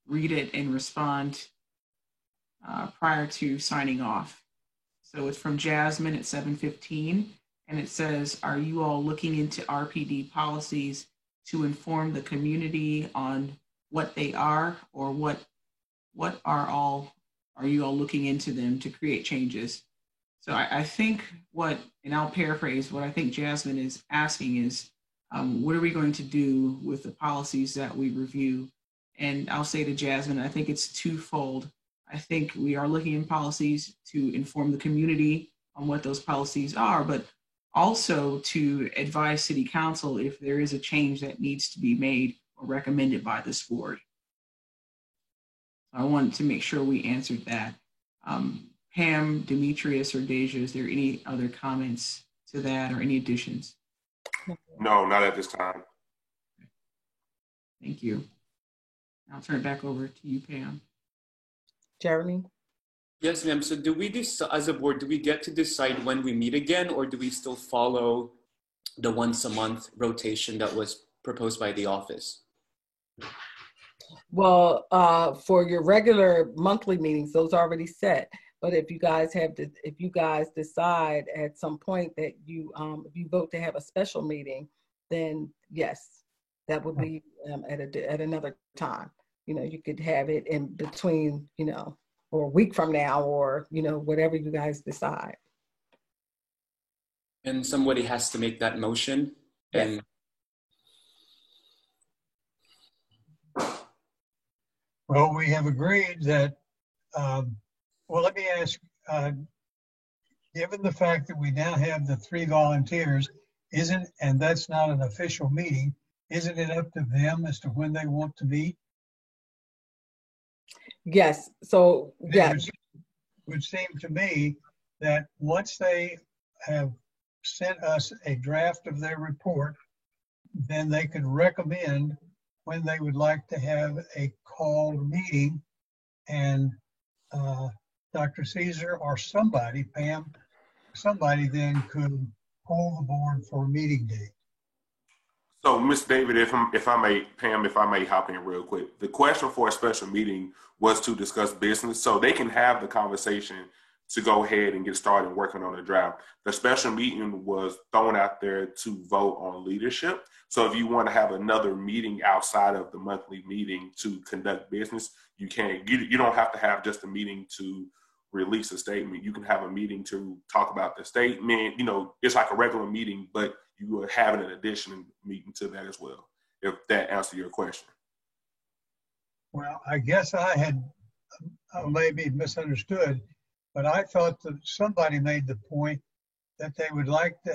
read it and respond prior to signing off. So it's from Jasmine at 7:15, and it says, are you all looking into RPD policies to inform the community on what they are, or what are you all looking into them to create changes? So I think and I'll paraphrase, what I think Jasmine is asking is, what are we going to do with the policies that we review? And I'll say to Jasmine, I think it's twofold. I think we are looking in policies to inform the community on what those policies are, but also to advise City Council if there is a change that needs to be made or recommended by this board. I wanted to make sure we answered that. Pam, Demetrius, or Deja, is there any other comments to that or any additions? No, not at this time. Thank you. I'll turn it back over to you, Pam. Jeremy? Yes, ma'am. So do we, as a board, do we get to decide when we meet again, or do we still follow the once a month rotation that was proposed by the office? Well, for your regular monthly meetings, those are already set. But if you guys decide at some point that if you vote to have a special meeting, then yes, that would be at another time. You could have it in between, or a week from now, or whatever you guys decide. And somebody has to make that motion. Yes. And well, we have agreed that, well, let me ask, given the fact that we now have the 3 volunteers, and that's not an official meeting, isn't it up to them as to when they want to meet? Yes, so, yeah. It would seem to me that once they have sent us a draft of their report, then they could recommend when they would like to have a called meeting, and Dr. Caesar or somebody, Pam, somebody then could call the board for a meeting date. So, Ms. David, if I may, Pam, if I may hop in real quick, the question for a special meeting was to discuss business, so they can have the conversation to go ahead and get started working on a draft. The special meeting was thrown out there to vote on leadership. So if you want to have another meeting outside of the monthly meeting to conduct business, you can. You don't have to have just a meeting to release a statement. You can have a meeting to talk about the statement. It's like a regular meeting, but you are having an additional meeting to that as well, if that answers your question. Well, I guess I maybe misunderstood, but I thought that somebody made the point that they would like to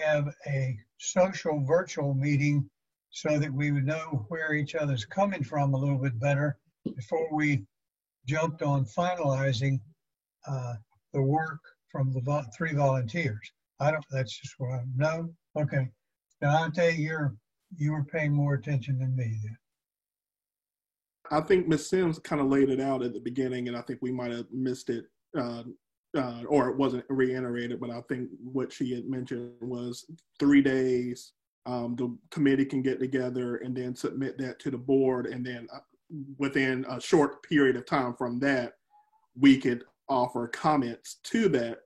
have a social virtual meeting so that we would know where each other's coming from a little bit better before we jumped on finalizing the work from the 3 volunteers. That's just what I know. Okay. Now, Dante, you were paying more attention than me then. I think Ms. Sims kind of laid it out at the beginning, and I think we might have missed it, or it wasn't reiterated, but I think what she had mentioned was 3 days. The committee can get together and then submit that to the board, and then within a short period of time from that, we could offer comments to that.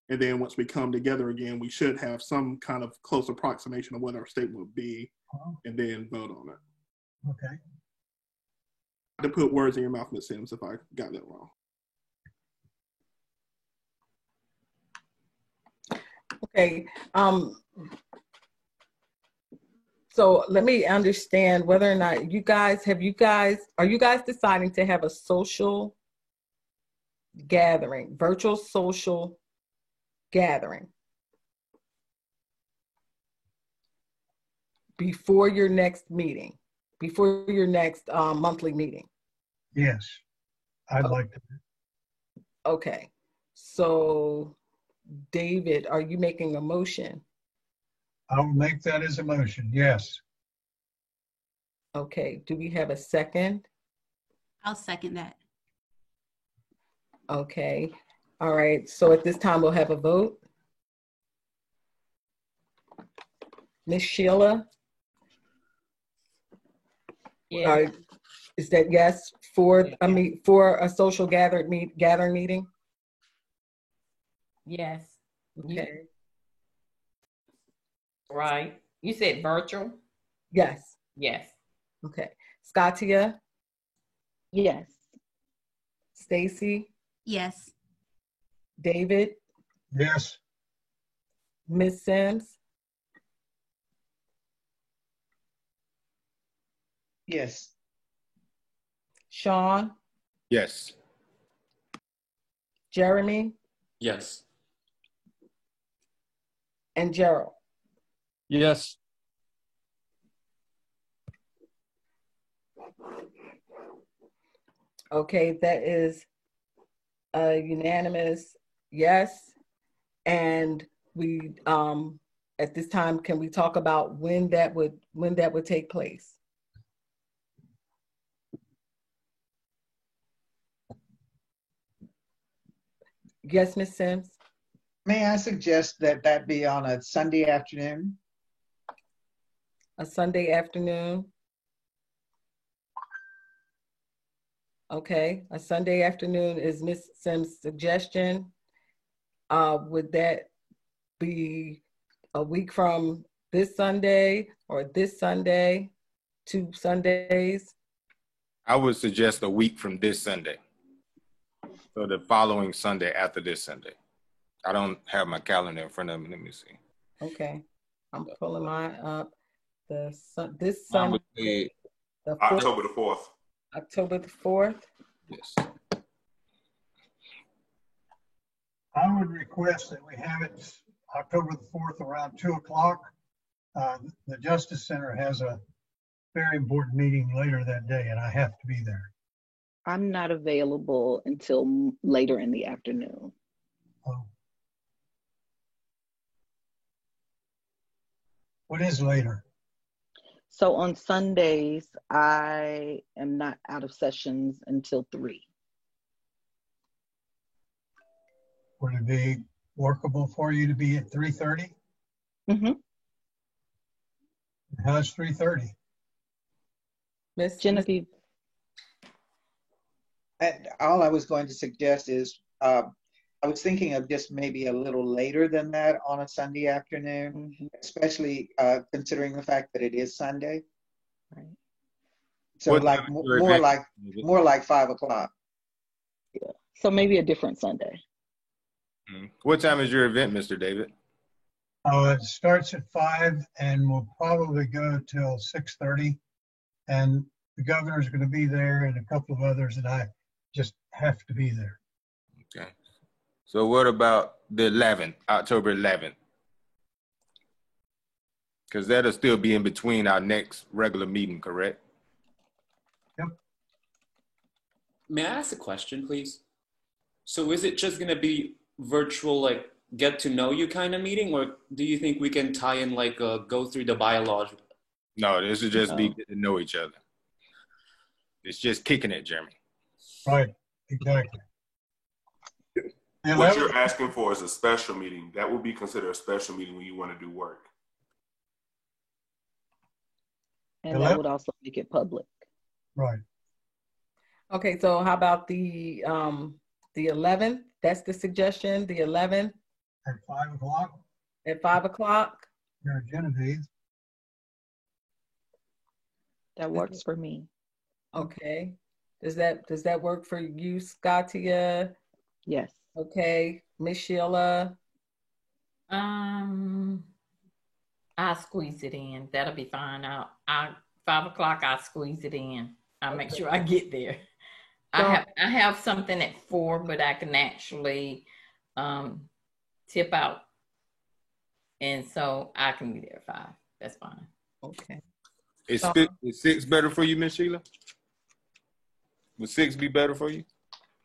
And then once we come together again, we should have some kind of close approximation of what our statement would be, and then vote on it. Okay. To put words in your mouth, Ms. Sims, if I got that wrong. Okay. So let me understand whether or not are you guys deciding to have a social gathering, virtual social gathering before your next meeting, before your next monthly meeting? Yes, I'd like to. Okay, so David, are you making a motion? I'll make that as a motion, yes. Okay, do we have a second? I'll second that. Okay, all right, so at this time we'll have a vote. Ms. Sheila? Yeah. Is that yes for a social gathering meeting? Yes. Okay. Right. You said virtual? Yes. Yes. Okay. Scatia? Yes. Stacy? Yes. David? Yes. Ms. Sims? Yes. Sean? Yes. Jeremy? Yes. And Gerald? Yes. Okay, that is a unanimous yes. And we, at this time, can we talk about when that would take place? Yes, Ms. Sims? May I suggest that that be on a Sunday afternoon? A Sunday afternoon? Okay, a Sunday afternoon is Ms. Sims' suggestion. Would that be a week from this Sunday or this Sunday, 2 Sundays? I would suggest a week from this Sunday. So the following Sunday after this Sunday. I don't have my calendar in front of me. Let me see. Okay, I'm pulling mine up. This I Sunday, would say the 4th, October the 4th. October the 4th. yes. I would request that we have it October the 4th around 2 o'clock. The Justice Center has a very important meeting later that day, and I have to be there. I'm not available until later in the afternoon. Oh. What is later? So on Sundays, I am not out of sessions until 3. Would it be workable for you to be at 3:30? Mm-hmm. How's 3:30? Miss Genevieve. And all I was going to suggest is, I was thinking of just maybe a little later than that on a Sunday afternoon, especially considering the fact that it is Sunday. Right. So What like time is your more event? like 5 o'clock. Yeah. So maybe a different Sunday. What time is your event, Mr. David? It starts at 5 and will probably go till 6:30. And the governor's going to be there and a couple of others, and I just have to be there. Okay. So what about the 11th, October 11th? Because that'll still be in between our next regular meeting, correct? Yep. May I ask a question, please? So is it just going to be virtual, like get to know you kind of meeting, or do you think we can tie in like go through the bylaws? No, this will just be getting to know each other. It's just kicking it, Jeremy. Right, exactly. What you're asking for is a special meeting. That would be considered a special meeting when you want to do work. And that would also make it public. Right. Okay, so how about the 11th? That's the suggestion, the 11th? At 5 o'clock? At 5 o'clock? You're Genevieve. That works for me. Okay. Does that work for you, Scatia? Yes. Okay. Miss Sheila? I'll squeeze it in. That'll be fine. I 5 o'clock, I'll squeeze it in. I'll make sure I get there. I have something at 4, but I can actually tip out. And so I can be there at 5. That's fine. Okay. Is 6 better for you, Miss Sheila? Would 6 be better for you?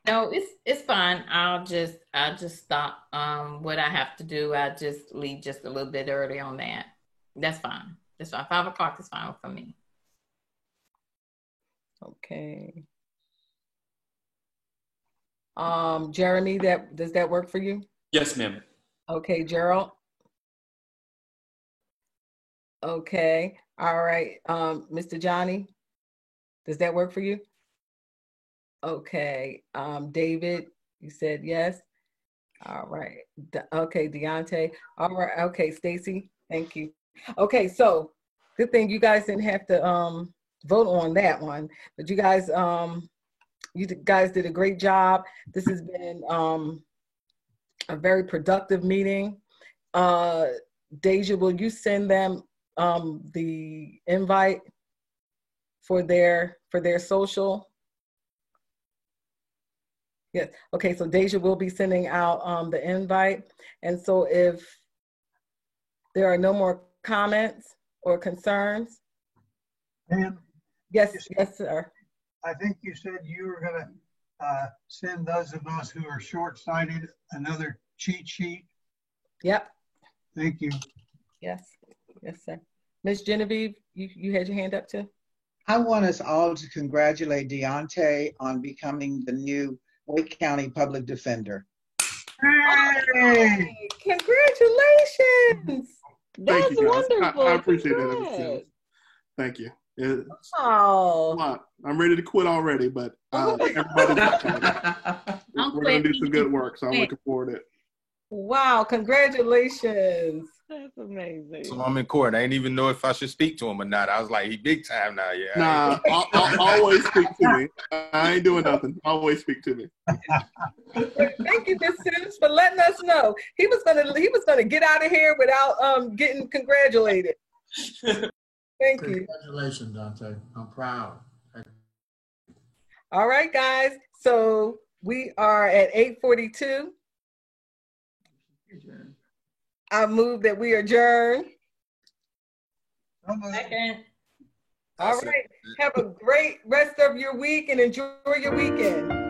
No, it's fine. I'll just stop what I have to do. I just leave just a little bit early on that. That's fine. That's fine. 5 o'clock is fine for me. Okay. Jeremy, does that work for you? Yes, ma'am. Okay, Gerald. Okay. All right. Mr. Johnny, does that work for you? Okay. David, you said yes. All right. Okay, Deontay. All right. Okay, Stacy. Thank you. Okay, so good thing you guys didn't have to vote on that one, but you guys did a great job. This has been a very productive meeting. Deja, will you send them the invite for their social? Yes. Okay, so Deja will be sending out the invite. And so if there are no more comments or concerns. Pam? Yes, yes, sir. I think you said you were going to send those of us who are short-sighted another cheat sheet. Yep. Thank you. Yes, yes, sir. Ms. Genevieve, you had your hand up too? I want us all to congratulate Deontay on becoming the new Wake County Public Defender. Hey, congratulations! Thank That's you, guys. wonderful. I appreciate it. Thank you. Oh, I'm ready to quit already, but everybody, we're going to do some good work, so I'm looking forward to it. Wow, congratulations. That's amazing. So I'm in court. I didn't even know if I should speak to him or not. I was like, he big time now, yeah. Nah, I'll always speak to me. I ain't doing nothing. Always speak to me. Thank you, Ms. Sims, for letting us know. He was gonna get out of here without getting congratulated. Thank you. Congratulations, Dante. I'm proud. All right, guys. So we are at 8:42. I move that we adjourn. Second. All right. Have a great rest of your week and enjoy your weekend.